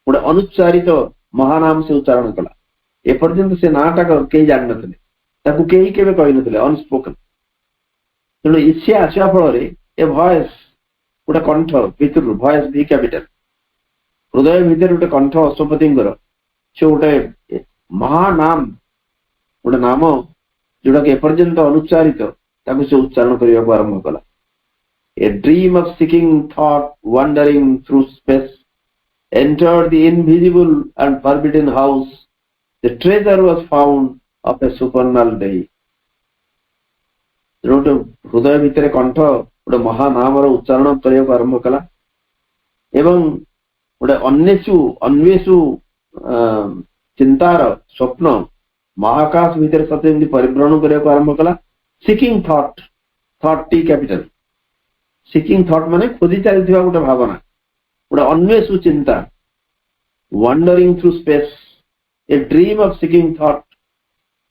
गोटे अनुच्चारित महानाम से उच्चारण कला एपर्यंत से नाटा कई जान नथिले केबे कहि नथिले अनस्पोकन तेणु इच्छे आसिया फल ए भॉइस गोटे कंठ भितर भॉइस भी कैपिटल हृदय भितर गोटे कंठ अश्वपति से गोटे महानाम गोटे नाम जोटा कि एपर्यंत अनुच्चारित से उच्चारण करने को आरंभ कला ए dream of seeking thought wandering through space entered the invisible and forbidden house the treasure was found of a supernal day गोटे हृदय भितर कंठ गोटे महानाम उच्चारण करने को आरंभ कला एवं गोटे अन्वेषु चिंतार स्वप्न महाकाश भितर सत्य परिभ्रमण करने को आरंभ कला seeking thought thought T capital seeking thought माने खोजी चलती गोटे भावना गोटे अन्वेषु चिंता wandering through space a dream of seeking thought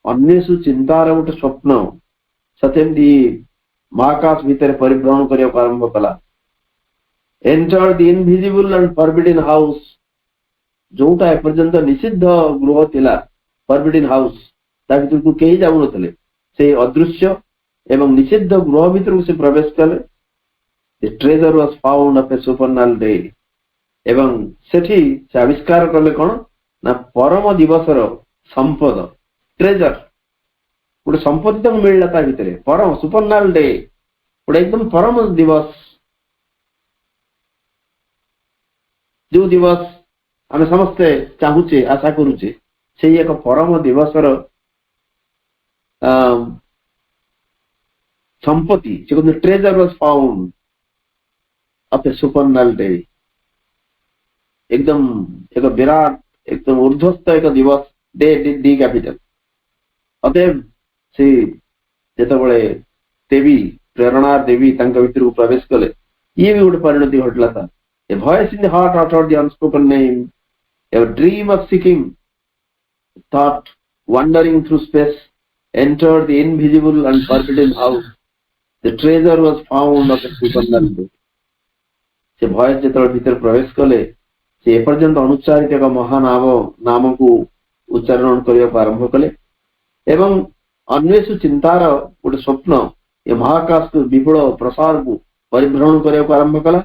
अन्वेषु चिंतार गोटे स्वप्न सत्य महाकाश भितर परिभ्रमण करने को आरंभ कला enter the invisible and forbidden house जोटा एपर्यंत निषिद्ध गृह थिला फॉरबिडन हाउस ता भीतर को कहीं जाऊ नथिले से अदृश्य एवं निषिद्ध गृह भीतर से प्रवेश कले the treasure was found of a supernal day ଏବଂ ସେଠି ସେ ଆବିଷ୍କାର କଲେ କଣ ନା ପରମ ଦିବସର ସମ୍ପଦ ଟ୍ରେଜର ଗୋଟେ ସମ୍ପତ୍ତି ତାକୁ ମିଳିଲା ତା ଭିତରେ ପରମ ସୁପରନାଲ ଡେ ଗୋଟେ ଏକଦମ ପରମ ଦିବସ ଯୋଉ ଦିବସ ଆମେ ସମସ୍ତେ ଚାହୁଁଛେ ଆଶା କରୁଛେ ସେଇ ଏକ ପରମ ଦିବସର ସମ୍ପତ୍ତି ସେ କହନ୍ତି treasure was found of a supernal day एकदम एक विराट एकदम ऊर्ध्वस्त एक दिवस डे डी कैपिटल अतएव से जिते देवी प्रेरणा देवी भितर प्रवेश कले ये भी गोटे परिणति घटला था ए voice in the heart uttered the unspoken name a dream of seeking thought wandering through space entered the invisible and forbidden house the treasure was found of a supernal day से वॉइस जिते भीतर प्रवेश कले से एपर्यंत अनुच्चारित एक महानाम नाम को उच्चारण करने को आरंभ कले एवं अन्वेषु चिंतार गोटे स्वप्न ये महाकाश को विपुल प्रसार को परिभ्रमण करने को आरंभ कला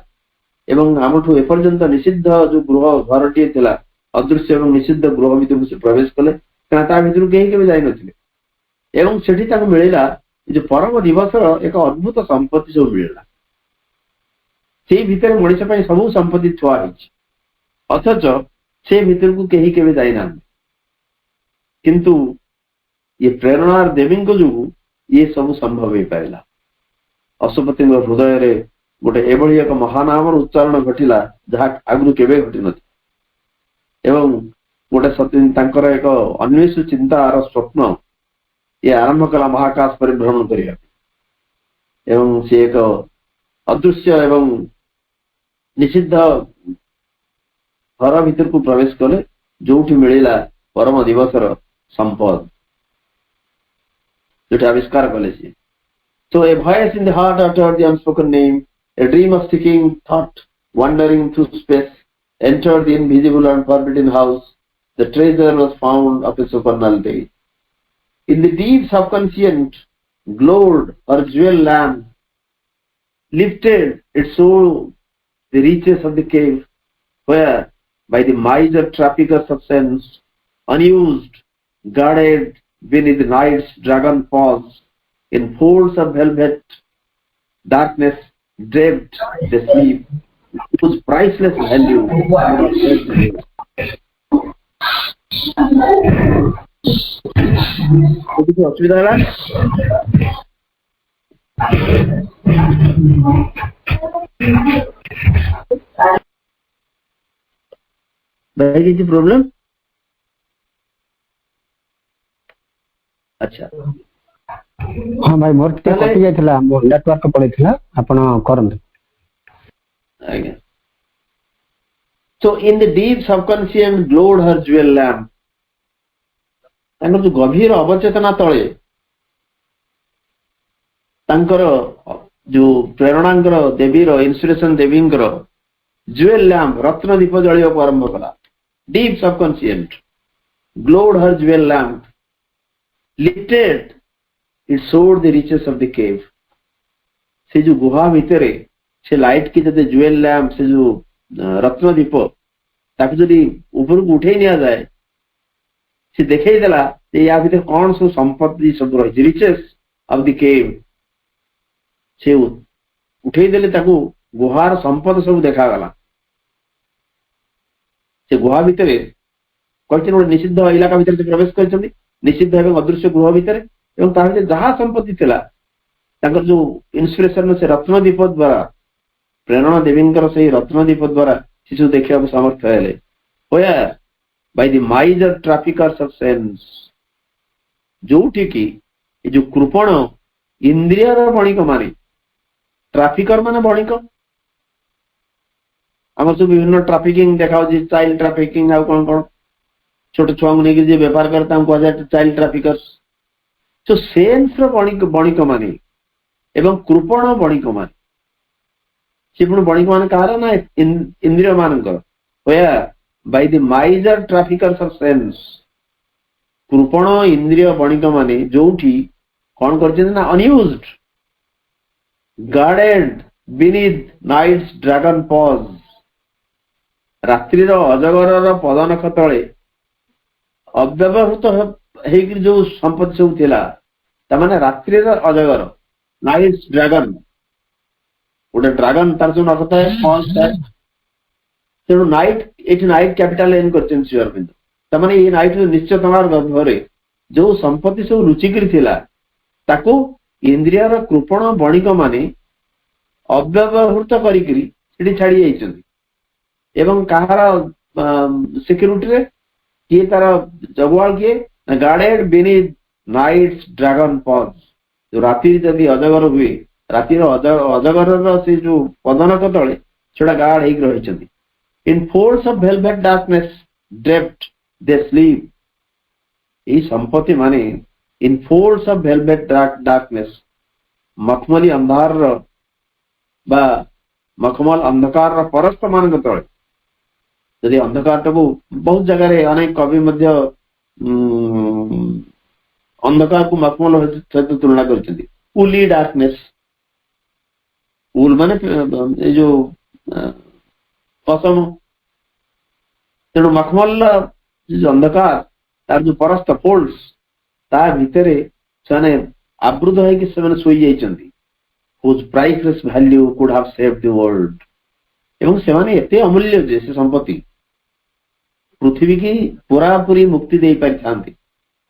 एवं आमठू एपर्यंत निषिद्ध जो गृह घरटी थिला अदृश्य एवं निषिद्ध गृह भितर से प्रवेश कले कारण भितर कहीं केवे जाई नथिले एवं सेठी ताको मिलिला जो परम दिवसर एक अद्भुत संपत्ति सब मिलिला से भितर मनुष्य पई सब संपत्ति थुआ हिच अथच से भितर को कहीं केवे जाई ना किंतु ये प्रेरणा देवी जो ये सब संभव हो पारा अशुपति हृदय रे गोटे एभली एक महानाम उच्चारण घटिला जहाँ आगु केवे घटी न एवं गोटे सत्य एक अन्वेषु चिंतार स्वप्न ये आरंभ कला महाकाश परिभ्रमण करने एवं से एक अदृश्य एवं निषिद्ध घर भीतर को प्रवेश कले जो मिलला परम दिवसर संपद जो आविष्कार कले सी so a voice in the heart uttered the unspoken name a dream of seeking thought wandering through space entered the invisible and forbidden house the treasure was found of a supernal day in the deep subconscient glowed her jewel lamp lifted its soul the reaches of the cave where by the miser traffickers of sense, unused, guarded beneath the night's dragon paws, in folds of velvet, darkness draped the sleep, whose priceless value. भाई किसी प्रॉब्लम अच्छा हाँ भाई मोर टे कटि जायथला मोर नेटवर्क पड़ेथला आपण करन आज्ञा so in the deep subconscious glowed her jewel lamp तांकर जो गभीर अवचेतना तळे तांकर जो प्रेरणांकर देवीर इंस्पिरेशन देवींकर jewel lamp रत्न दीप जळियो आरंभ कला deep subconscious glowed her jewel lamp lifted it showed the reaches of the cave से जो गुहा भितरे से लाइट की जते jewel lamp से जो रत्न दीप ताकि जदी ऊपर को उठे निया जाए से देखेई देला जे या भितर कोन सब संपत्ति सब रही रिचेस ऑफ द केव से उठे देले ताकू गुहार संपद सब देखा गला से गुहा भितर कहते गोटे निषिद्ध इलाका भितर से प्रवेश कर निषिद्ध एवं अदृश्य गृह भितर एवं ता भितर जहाँ संपत्ति थिला तांकर जो इंस्पिरेशन से रत्नदीप द्वारा प्रेरणा देवींकर से रत्नदीप द्वारा शिशु देखा सामर्थ्य हेले होया by the miser traffickers of sense जोठी की जो कृपण इंद्रियर बणिक माने ट्रैफिकर माने बणिक आम सब विभिन्न ट्राफिकिंग देखा चाइल्ड ट्राफिकिंग आ कौन कौन छोट छुआ को लेकिन बेपार करता कह चाइल्ड ट्राफिकर्स तो सेन्स बणिक माने एवं कृपण बणिक माने से पुणी बणिक मान कहार ना इंद्रिय मानकर होया by the miser traffickers of sense कृपण इंद्रिय बणिक माने जोठी कौन करछन ना unused guarded beneath night's dragon paws रात्रि अजगर पदनख तले अव्यवहृत होकर जो संपत्ति सब थिला तमाने रात्रि अजगर नाइट ड्रैगन गोटे ड्रैगन तार जो नख थाए तेणु नाइट ये नाइट कैपिटल एन कर श्री अरविंद तमाने ये नाइट निश्चय गर्भरे जो संपत्ति सब लुचिकी थिला ताकू इंद्रिय कृपण बणिक माने अव्यवहृत करी छाड़ी जाइछन्ति एवं कहार सिक्यूरिटी रे किए तार जगुआल किए guarded beneath night's dragon paws जो राति जदि अजगर हुए रातिर अजगर से जो पदनक तले सेटा गार्ड होकर रही in folds of velvet darkness draped they sleep यही संपत्ति माने in folds of velvet darkness मखमली अंधार बा मखमल अंधकार परस्त मान तले यदि अंधकार टाकू बहुत जगह अनेक कवि मध्य अंधकार को मखमल सहित तुलना कर उली डार्कनेस उल माने जो कसम तेणु मखमल जो अंधकार तार जो परस्त फोल्ड्स ता भितर से आवृत होकर showy जाइछन्ति whose priceless value could have saved the world एवं सेमाने एते अमूल्य जे से संपत्ति पृथ्वी की पूरा पूरी मुक्ति दे पारि थांती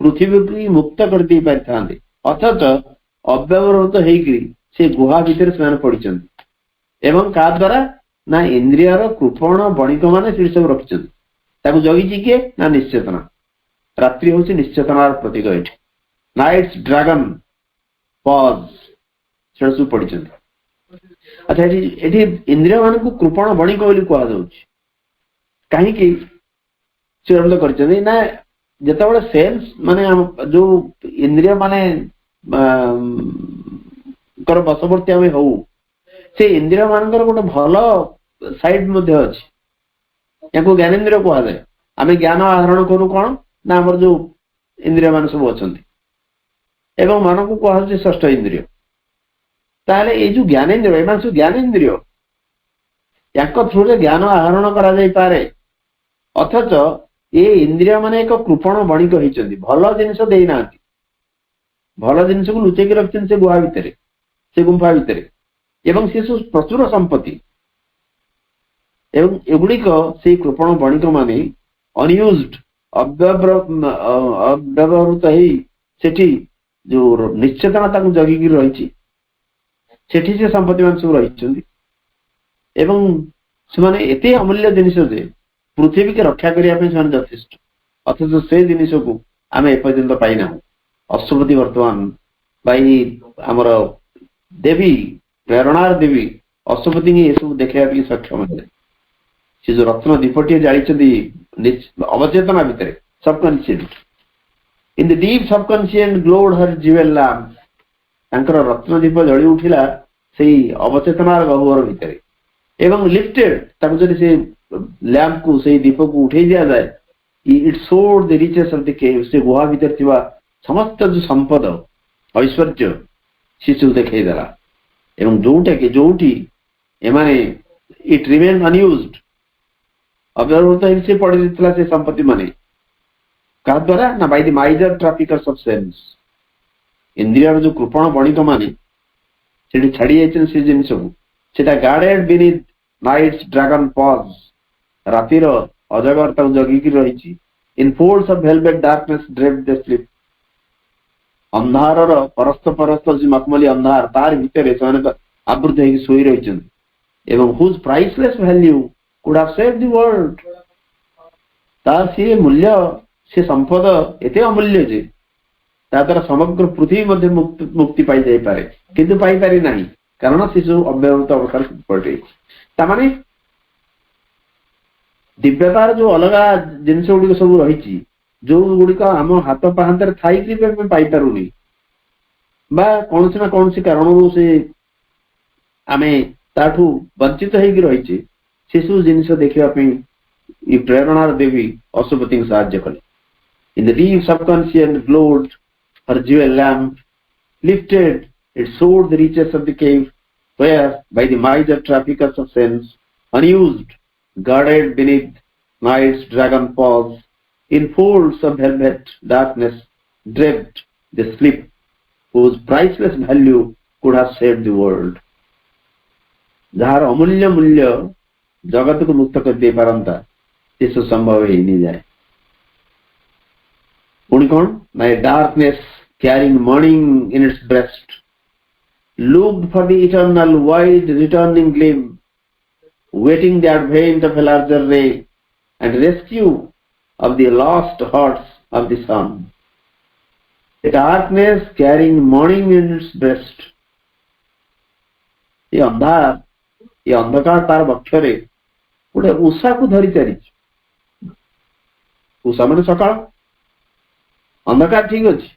पृथ्वी की मुक्त कर दे पारि थांती अथच अव्यवहृत होइकरी से गुहा भितर से पड़िछन्ति एवं का द्वारा ना इंद्रियर कृपण बणिक माने से सब रखिछन्ति ताकू जगिछि के ना निश्चेतना रात्रि होछि निश्चेतनार प्रतीक एठी नाइट्स ड्रैगन पॉज से पड़ी अच्छा ये इंद्रिय मान को कृपण बणिक बोली कह कहीं ना जिते सेल्स माने जो इंद्रिय माने बसवर्ती आम हो से इंद्रिय मान गोटे भल साइड अच्छी ज्ञानेन्द्रिय कह जाए आम ज्ञान आहरण करूँ कौन ना आम जो इंद्रिय मान सब अच्छा एवं मान को कह षष्ठ इंद्रिय ताले ये जो ज्ञानेन्द्रिय एम सब ज्ञानेन्द्रिय या थ्रू ज्ञान आहरण करा अथच ये इंद्रिय माने एक कृपण बणिक होती भल जिन देना भल जिन को लुचेक रखी से गुहा भितर से गुंफा भितर एवं से सब प्रचुर संपत्ति एवं एगुड़िक से कृपण बणिक माने अनयूज्ड अव्यवहृत ही जो निश्चेतना जगिकी रही सेठी से संपत्ति मान सब रही से अमूल्य जिनिस जे पृथ्वी के रक्षा करने यथेष्ट अथच से जिनिस को आम एपर्यंत पाईना अश्वपति वर्तमान बाई आमर देवी प्रेरणार देवी अश्वपति ये सब देखा सक्षम है से जो रत्न दीपटी जाली अवचेतना भितर subconscient in the deep subconscient glowed her jewel lamp रत्नदीप जली उठिला से अवचेतनार गह्वर भितर एवं लिफ्टेड जब से लैम्प को से दीप को उठे दिया जाए it showed the riches of the cave से गुहा भितर थिबा समस्त जो संपद ऐश्वर्य से सब देखा एवं जोटा कि जोटी एमाने इट रिमेन अनयूज्ड अव्यवहृत से पड़ी से संपत्ति माने का द्वारा ना by the miser traffickers of sense इंद्रियर जो कृपण बणिक माने से छाड़ी जाइछन से जिनिस को guarded beneath night's dragon paws रातिर अजगर तक जगिकी रही in folds of velvet darkness draped they sleep अंधार परस्त परस्त जो मखमली अंधार तार भितर से आवृत होकर शोई रही एवं whose priceless value could have saved the world तार से मूल्य से संपद एते अमूल्य जे द्वारा समग्र पृथ्वी मध्य मुक्ति पाई जाई पारे किंतु पाई पारि नाही कारण से जो अव्यवहृत अवस्था पड़े तामाने दिव्यतार जो अलगा जिनस गुड़िक सब रही जो गुड़िक आम हाथ पाहांतर थी पाई पारुनी बा कौन ना कौन कारण से आम ताठू वंचित होगी रही से सब जिन देखापी प्रेरणार देवी अशुपति साहाय्य कले इन the deep subconscious glowed her jewel lamp lifted it showed the reaches of the cave where by the miser traffickers of sense unused guarded beneath night's dragon paws, in folds of velvet darkness draped the sleep whose priceless value could have saved the world. ଯାହାର ଅମୂଲ୍ୟ ମୂଲ୍ୟ ଜଗତକୁ ମୁକ୍ତ କରିଦେଇ ପାରନ୍ତା ଶେଷ ସମ୍ଭବ ହେଇ ନି ଯାଏ। ପୁଣି କଣ ନା darkness carrying morning in its breast looked for the eternal wide returning gleam, waiting the advent of a larger ray and rescue of the lost hearts of the sun. The darkness carrying morning in its breast. ये अंधकार तार बक्षरे गोटे उषा को धरी चारी उषा मान सका अंधकार ठीक अच्छे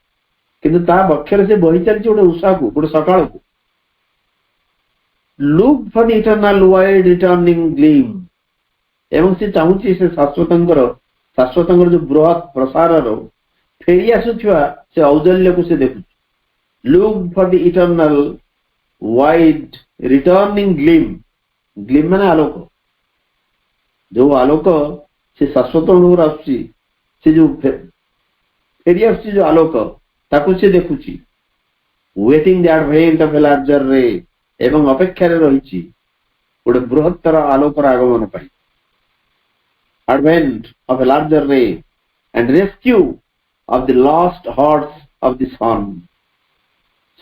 किंतु ता बक्षरे से बही चली गोटे उषा को गोटे सका को look for the eternal wide returning gleam एवं से चाहूची से शाश्वत जो बृहत प्रसार फेरी आसुवा से औजल्य को से देखु look for the eternal wide returning gleam gleam माने आलोक जो आलोक से शाश्वत आसुची से जो फेरी आसुची जो आलोक ताकू से देखुची waiting the advent of a larger ray एवं अपेक्षा रही गोटे बृहत्तर आलोकर आगमन पाई advent of a larger ray and rescue of the lost herds of the sun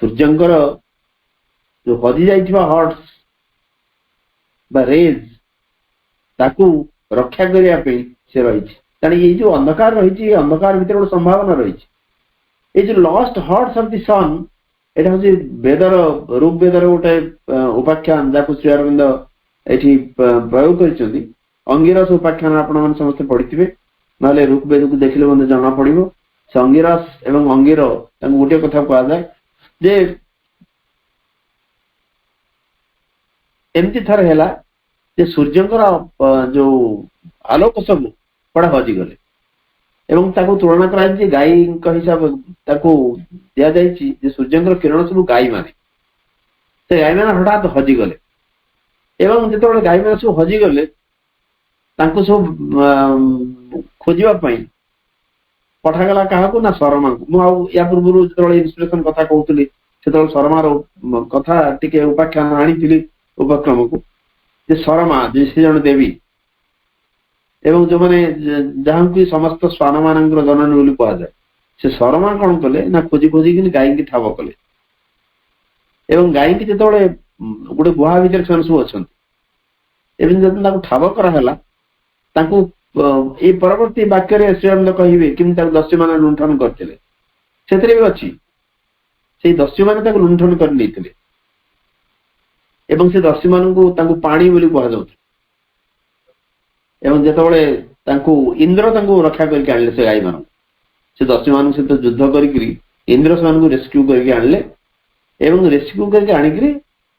सूर्यंकर जो हजि जाइथिबा हार्ट्स बा रेज ताकू रक्षा करिया पे से रही कारण ये जो अंधकार रही अंधकार भीतर गोटे संभावना रही ये जो लॉस्ट हार्ट्स ऑफ द सन एटा हूँ वेदर ऋग्वेदर गोटे उपाख्यान जहाँ श्री अरविंद ये प्रयोग कर अंगिरस उपाख्यान आपण मैंने समस्ते पढ़ी ना ऋग्वेद को देखने मत जना पड़ो से अंगिरस एवं अंगिर गोटे कथा कहुए जे एमती थर है सूर्यंकर जो आलोक सब कड़ा हजिगले एवं ताको तुलना कराई गाई हिसाब ताको दिया जाइए सूर्यंकर किरण सब गाई माने से गाई मैंने हठात हजिगले एवं जो गाई मैंने सब हजिगले सब खोजापी पठागला क्या ना शर्मा को मुझे या पूर्व जो इन्स्पिरेशन कथा कहूली से शर्मार कथा टी उपाख्यान आनी उपक्रम को शर्मा जे से जन देवी एवं जो मैंने जहाँ की समस्त स्वान मान जननी बोली कहुए से शर्मा कौन कले ना खोजी खोजी गाई की ठाब कले एवं गाई की जो गोटे गुहा भितर से सब अच्छा जब ठाब कराला ये परवर्ती वाक्य श्रीअरविंद कहे कि दस्यु मान लुंठन करते भी अच्छी से दस्यु मान लुंठन कर एवं से दस्यु मान पानी बोली कहुए एवं जिते इंद्र रक्षा करके आनले से गाई मान से दस्यु मान सहित युद्ध कर इंद्र से रेस्क्यू करके आनले एवं रेस्क्यू करके आणिक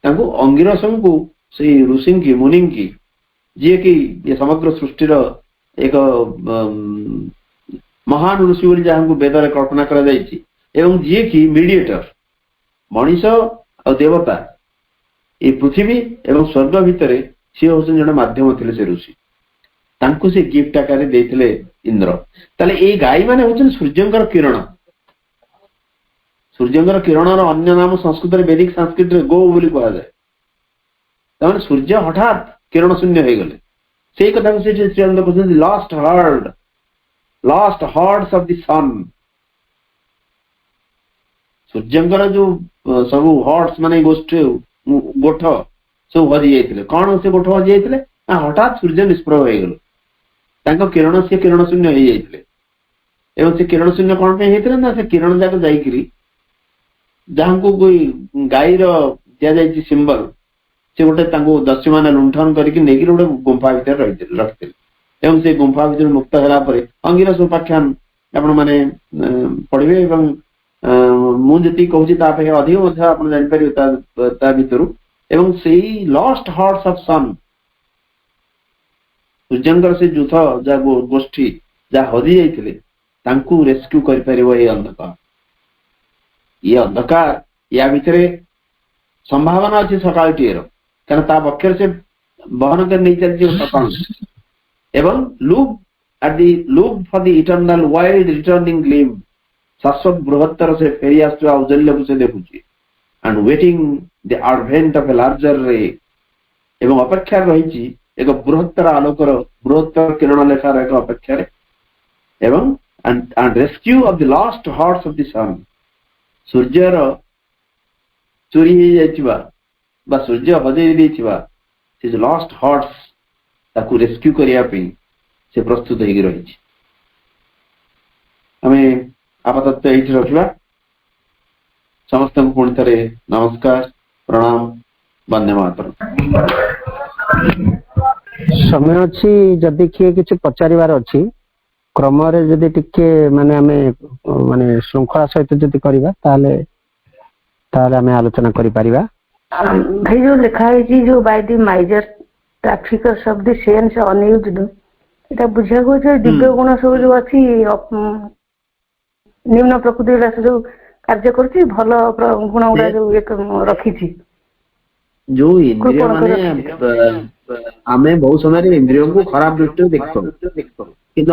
अंगिरस को से ऋषि की मुनि की जी कि ये समग्र सृष्टि एक महान ऋषि बोली जहाँ को वेद कल्पना करा जायछि एवं जी कि मीडिएटर मनीष और देवता ये पृथ्वी एवं स्वर्ग भितर सी हूँ जन माध्यम थे से ऋषि तांको से गिफ्ट आकार देते इंद्र ताले ये गाई माने होचन सूर्यंकर किरण सूर्यंकर किरणर अन्य नाम संस्कृत वैदिक संस्कृत गो बोली कहुए तमें सूर्य हठात किरण शून्य हो गले से कथा को श्रीअरविंद कहते lost herds of the sun सूर्यंकर जो सब हार्ट्स माने गोठ सब हजि जाते कौन से गोठ हजि जाते हठात सूर्य निष्प्रभ हो गले किरण से किरण शून्य हो जाते एवं से किरण शून्य कौन पे होते ना से किरण जाक जाकि जहाँ को कोई गाई दि जाए सिंबल से गोटे दस्यु मान लुंठन करके गोटे गुंफा भर रखते एवं से गुंफा भर मुक्त है अंगिरस उपाख्यान आपण मैंने पढ़े मुझे कहूँ अधिक जापर भितर एवं से लॉस्ट हार्ट्स ऑफ सन सूर्यंकर से युथ जहाँ गोष्ठी जहाँ हजि जाते रेस्क्यू कर ये अंधकार या भितर संभावना अच्छी सकाल टीर कारण पक्षर से ବହନ କରି ନେଇ ଚାଲିଛି ସକାଳୁ ଏବଂ ଲୁକ୍ ଫର ଦି ଇଟର୍ନାଲ ୱାଇଲ୍ଡ ରିଟର୍ନିଂ ଗ୍ଲିମ୍ ଶାଶ୍ୱତ ବୃହତ୍ତର ସେ ଫେରି ଆସୁଥିବା ଔଜ୍ଜଲ୍ୟକୁ ସେ ଦେଖୁଛି and waiting the advent of a larger ray ଏବଂ ଅପେକ୍ଷା ରହିଛି ଏକ ବୃହତ୍ତର ଆଲୋକର ବୃହତ୍ତର କିରଣ ଲେଖାର ଏକ ଅପେକ୍ଷାରେ ଏବଂ and rescue of the lost hearts of the sun ସୂର୍ଯ୍ୟର ଚୋରି ହେଇଯାଇଥିବା ବା ସୂର୍ଯ୍ୟ ହଜେଇ ଦେଇଥିବା ସେ ଯୋଉ ଲଷ୍ଟ ହାର୍ଟସ୍ ତାକୁ ରେସ୍କ୍ୟୁ କରିବା ପାଇଁ ସେ ପ୍ରସ୍ତୁତ ହେଇକି ରହିଛି। ଆମେ ଆପାତତଃ ଏଇଠି ରଖିବା। ସମସ୍ତଙ୍କୁ ପୁଣି ଥରେ ନମସ୍କାର, ପ୍ରଣାମ, ବନ୍ଦେ ମାତରମ୍। ସମୟ ଅଛି ଯଦି କିଏ କିଛି ପଚାରିବାର ଅଛି କ୍ରମରେ ଯଦି ଟିକେ ଆମେ ଶୃଙ୍ଖଳା ସହିତ ଯଦି କରିବା ତାହେଲେ ଆମେ ଆଲୋଚନା କରିପାରିବା। ଭାଇ ଯୋଉ ଲେଖା ହେଇଛି ଯୋଉ ବାଇ ଦି ମାଇଜର ଟ୍ରାଫିକର୍ସ ଅଫ ଦି ସେନ୍ସ ଅନୟୁଜ୍ଡ, এটা ବୁଝିବାକୁ ହଉଛି ଦିବ୍ୟ ଗୁଣ ସବୁ ଯୋଉ ଅଛି ନିମ୍ନ ପ୍ରକୃତି ଯୋଉ କାର୍ଯ୍ୟ କରୁଛି ଭଲ ଗୁଣ ଗୁଡା ଯୋଉ ରଖିଛି। ଯୋଉ ଇନ୍ଦ୍ରିୟ ମାନେ ଆମେ ବହୁତ ସମୟରେ ଇନ୍ଦ୍ରିୟକୁ ଖରାପ ଦୃଷ୍ଟିରେ ଦେଖିଥାଉ, କିନ୍ତୁ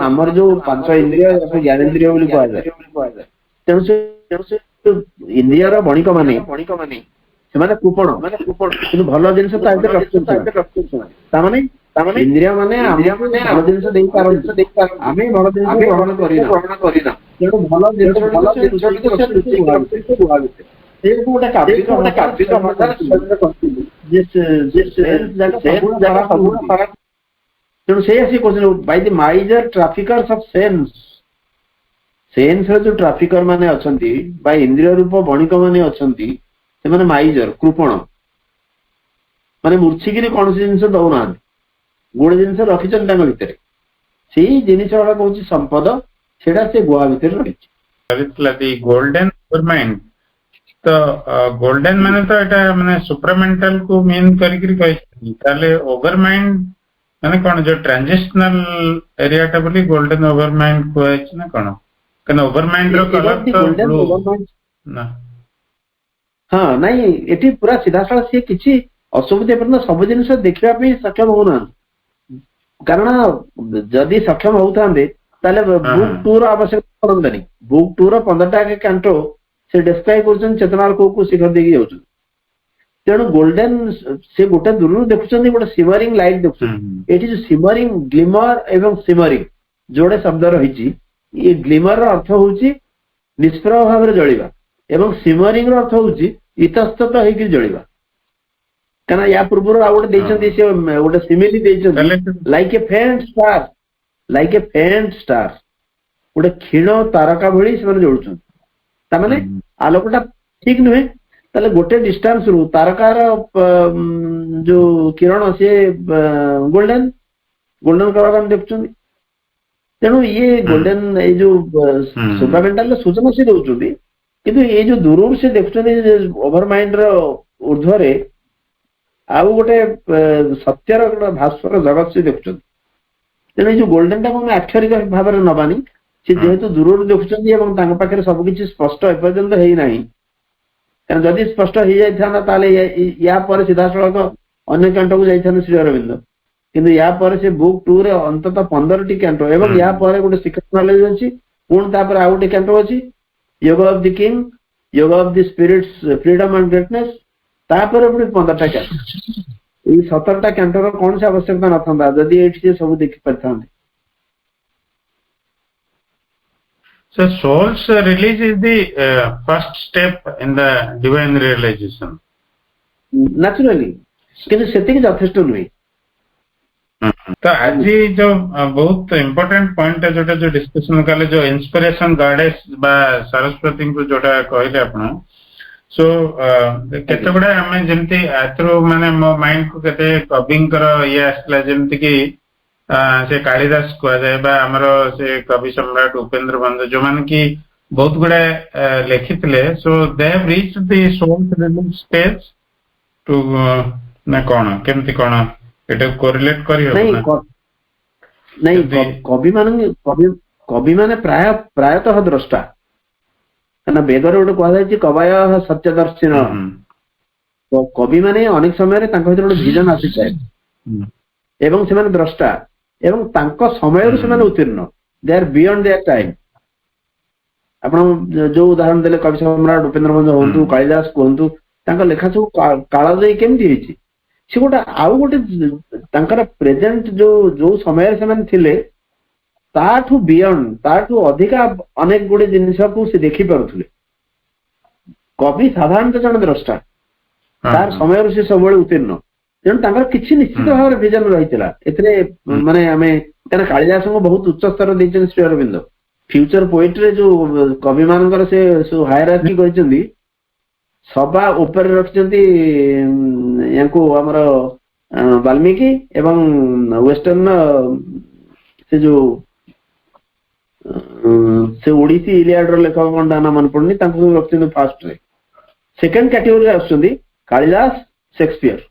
ଆମର ଯୋଉ ପାଞ୍ଚ ଇନ୍ଦ୍ରିୟ ଜ୍ଞାନେନ୍ଦ୍ରିୟ ବୋଲି କୁହାଯାଏ। ତେଣୁ ସେ ଇନ୍ଦ୍ରିୟର ବଣିକ ମାନେ ସେମାନେ କୃପଣ, କିନ୍ତୁ ଭଲ ଜିନିଷ ତା ଭିତରେ ରଖୁଛନ୍ତି। ତାମାନେ ଇନ୍ଦ୍ରିୟ ମାନେ ଭଲ ଜିନିଷ ଦେଇପାରନ୍ତି, ଆମେ ଭଲ ଜିନିଷ ଗ୍ରହଣ କରିନା। ତେଣୁ ଭଲ ଜିନିଷ ଗୋଟେ କାବ୍ୟିକ ତେଣୁ ସେ ଆସି କହୁଛନ୍ତି ବାଇ ଦି ମାଇଜର ଟ୍ରାଫିକର୍ସ ଅଫ ସେନ୍ସର ଯୋଉ ଟ୍ରାଫିକର ମାନେ ଅଛନ୍ତି ବା ଇନ୍ଦ୍ରିୟ ରୂପ ବଣିକ ମାନେ ଅଛନ୍ତି, ସେମାନେ ମାଇଜର କୃପଣ, ମାନେ ମୂର୍ଚ୍ଛିକିରି କୌଣସି ଜିନିଷ ଦଉନାହାନ୍ତି, ଗୋଟେ ଜିନିଷ ରଖିଛନ୍ତି ତାଙ୍କ ଭିତରେ। ସେଇ ଜିନିଷ ଗୁଡା କହୁଛି ସମ୍ପଦ, ସେଇଟା ସେ ଗୁହା ଭିତରେ ରହିଛି। ଗୋଲ୍ଡେନ ମାଇଣ୍ଡ ତ ଗୋଲ୍ଡେନ ମାନେ ତ ଏଟା ମାନେ ସୁପ୍ରାମେଣ୍ଟାଲ କୁ ମିନ୍ କରିକି କହିଛନ୍ତି, ତାହେଲେ ଓଭର ମାଇଣ୍ଡ ମାନେ କଣ ଯୋଉ ଟ୍ରାଞ୍ଜିସନାଲ ଏରିଆଟା ବୋଲି ଗୋଲ୍ଡେନ ଓଭର ମାଇଣ୍ଡ କୁହାଯାଇଛି ନା କଣ? କାରଣ ଓଭର ମାଇଣ୍ଡ ର କଲର ତ ବ୍ଲୁ ନା। ହଁ ନାଇଁ, ଏଠି ପୁରା ସିଧାସଳଖ ସିଏ କିଛି ଅସୁବିଧା ପର୍ଯ୍ୟନ୍ତ ସବୁ ଜିନିଷ ଦେଖିବା ପାଇଁ ସକ୍ଷମ ହଉନାହାନ୍ତି। କାରଣ ଯଦି ସକ୍ଷମ ହଉଥାନ୍ତେ ତାହେଲେ ବୁକ୍ 2 ର ଆବଶ୍ୟକତା ପଡନ୍ତାନି। ବୁକ୍ 2 ର 15ଟା କ୍ୟାଣ୍ଟୋ ସେ ଡେସ୍କ୍ରାଇବ କରୁଛନ୍ତି ଚେତନାର କୋଉ ଶିଖର ଦେଇକି ଯାଉଛନ୍ତି। ତେଣୁ ଗୋଲ୍ଡେନ ସେ ଗୋଟେ ଦୂରରୁ ଦେଖୁଛନ୍ତି, ଗୋଟେ ସିମରିଂ ଲାଇଟ୍ ଦେଖୁଛନ୍ତି। ଏଠି ଯୋଉ ସିମରିଂ, ଗ୍ଲିମର ଏବଂ ସିମରିଂ ଯୋଡେ ଶବ୍ଦ ରହିଛି, ଏ ଗ୍ଲିମର ର ଅର୍ଥ ହଉଛି ନିଷ୍ପ୍ରଭ ଭାବରେ ଜଳିବା ଏବଂ ସିମରିଂ ର ଅର୍ଥ ହଉଛି ଇତସ୍ତତ ହେଇକି ଜଳିବା। କାରଣ ୟା ପୂର୍ବରୁ ଆଉ ଗୋଟେ ଦେଇଛନ୍ତି, ସେ ଗୋଟେ ସିମିଲି ଦେଇଛନ୍ତି, ଲାଇକ୍ ଏ ଫେଣ୍ଟ ଷ୍ଟାର, ଗୋଟେ କ୍ଷୀଣ ତାରକା ଭଳି ସେମାନେ ଜଳୁଛନ୍ତି। ତାମାନେ ଆଲୋକଟା ଠିକ ନୁହେଁ, ତାହେଲେ ଗୋଟେ ଡିଷ୍ଟାନ୍ସ ରୁ ତାରକାର ଯୋଉ କିରଣ ସିଏ ଗୋଲ୍ଡେନ କଲର ଆମେ ଦେଖୁଛନ୍ତି। ତେଣୁ ଇଏ ଗୋଲ୍ଡେନ ଏଇ ଯୋଉ ସୁପ୍ରାମେଣ୍ଟାଲ ସୂଚନା ସେ ଦଉଛନ୍ତି, କିନ୍ତୁ ଏଇ ଯୋଉ ଦୂରରୁ ସେ ଦେଖୁଛନ୍ତି ଓଭର ମାଇଣ୍ଡ ର ଉର୍ଦ୍ଧ୍ୱରେ ଆଉ ଗୋଟେ ସତ୍ୟର ଗୋଟେ ଭାସ୍କର ଜଗତ ସେ ଦେଖୁଛନ୍ତି। ତେଣୁ ଏଇ ଯୋଉ ଗୋଲ୍ଡେନ ଟାକୁ ଆମେ ଆକ୍ଷରିକ ଭାବରେ ନବାନି, ସେ ଯେହେତୁ ଦୂରରୁ ଦେଖୁଛନ୍ତି ଏବଂ ତାଙ୍କ ପାଖରେ ସବୁକିଛି ସ୍ପଷ୍ଟ ଏପର୍ଯ୍ୟନ୍ତ ହେଇନାହିଁ। କାରଣ ଯଦି ସ୍ପଷ୍ଟ ହେଇଯାଇଥାନ୍ତା ତାହେଲେ ୟା ପରେ ସିଧାସଳଖ ଅନ୍ୟ କ୍ୟାଣ୍ଟୋକୁ ଯାଇଥାନ୍ତେ ଶ୍ରୀ ଅରବିନ୍ଦ, କିନ୍ତୁ ୟା ପରେ ସେ ବୁକ୍ 2 ରେ ଅନ୍ତତଃ 15ଟି କ୍ୟାଣ୍ଟୋ ଏବଂ ୟା ପରେ ଗୋଟେ ସିକ୍ରେଟ ନଲେଜ ଅଛି, ପୁଣି ତାପରେ ଆଉ ଗୋଟେ କ୍ୟାଣ୍ଟୋ ଅଛି yoga of the king, yoga of the spirit's freedom and greatness, ତାପରେ ପୁଣି 15ଟା କ୍ୟାଣ୍ଟୋ। ଏଇ 17ଟା କ୍ୟାଣ୍ଟୋର କୌଣସି ଆବଶ୍ୟକତା ନଥାନ୍ତା ଯଦି ଏଇଠି ସେ ସବୁ ଦେଖିପାରିଥାନ୍ତେ। So soul's release is the first step in the divine realization. Naturally, କିନ୍ତୁ ସେତିକି ଯଥେଷ୍ଟ ନୁହେଁ। ତ ଆଜି ଯୋଉ ବହୁତ ଇମ୍ପୋର୍ଟାଣ୍ଟ ପଏଣ୍ଟ ଯୋଉଟା ଯୋଉ ଡିସ୍କସନ କଲେ, ଯୋଉ ଇନ୍ସପିରେସନ ଗଡେସ୍ ବା ସରସ୍ୱତୀଙ୍କୁ ଯୋଉଟା କହିଲେ ଆପଣ, ସୋ କେତେ ଗୁଡା ଆମେ ଯେମିତି ଆଥ୍ରୁ ମାନେ ମୋ ମାଇଣ୍ଡ କୁ କେତେ କବିଙ୍କର ଇଏ ଆସିଥିଲା, ଯେମିତି କି ସେ କାଳିଦାସ କୁହାଯାଏ ବା ଆମର ସେ କବି ସମ୍ରାଟ ଉପେନ୍ଦ୍ର ବନ୍ଧ, ଯୋଉମାନେ କି ବହୁତ ଗୁଡାଏ ଲେଖିଥିଲେ। So they have reached the soul release stage ଟୁ ନା କଣ କେମିତି କଣ ଏଟା କୋରିଲେଟ କରିହବ ନା? ନାଇଁ, କବି ମାନେ ପ୍ରାୟତଃ ଦ୍ରଷ୍ଟା, କାରଣ ବେଦରେ ଗୋଟେ କୁହାଯାଇଛି କବାୟ ସତ୍ୟଦର୍ଶିନ। कवि माने अनेक समय विजन आसीଥାଏ एवं से द्रष्टा एवं तांको समय से उत्तीर्ण they are beyond their time आपण जो उदाहरण देले कवि सम्राट उपेन्द्र भंज होंतु कालिदास कहंतु तांका लेखा सब कालजयी केमती होईची से गोटे आउ गोटे तांकर प्रेजेंट जो जो समय से थिले ताठू बियॉन्ड ताठू अधिका अनेक गुडे जिनिस को से देखि पारुथले कवि साधारणतः जन द्रष्टा तार समय से सब उत्तीर्ण तेणु तांकर किछि निश्चित भाव विजन रही माने आमे तेना कालिदास को बहुत उच्च स्तर देछन श्री अरविंद फ्यूचर पोएट्री जो कवि मानकर से हायरार्की करिसेंती सभा ऊपर रखिसेंती याको हमर वाल्मीकि एवं वेस्टर्न से जो से ओडिसी इलियाड रो लेखक कोन ना मन पड़नी तांको रखिसेंती first ray second category आछुंती Kalidas Shakespeare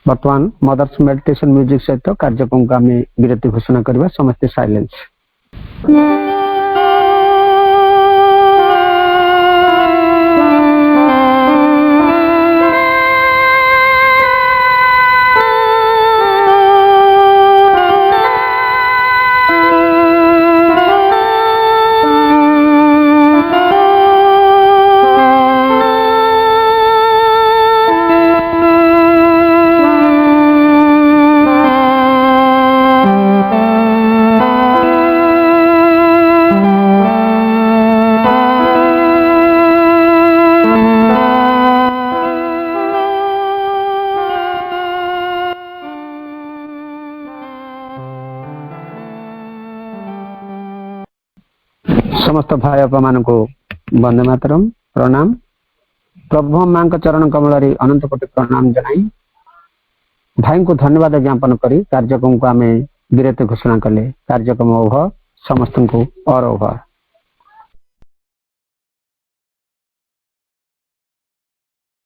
वर्तमान मदर्स मेडिटेशन म्यूजिक सहित कार्यक्रम को आम विरति घोषणा करवा समस्ते साइलेंस समस्त भाई बापा मान को वंदे मातरम प्रणाम प्रभु मां चरण कमल अनंत कोटि प्रणाम जनाई भाई को धन्यवाद ज्ञापन करी कार्यक्रम को आम विरति घोषणा कले कार्यक्रम ओभर समस्त को और ओभर।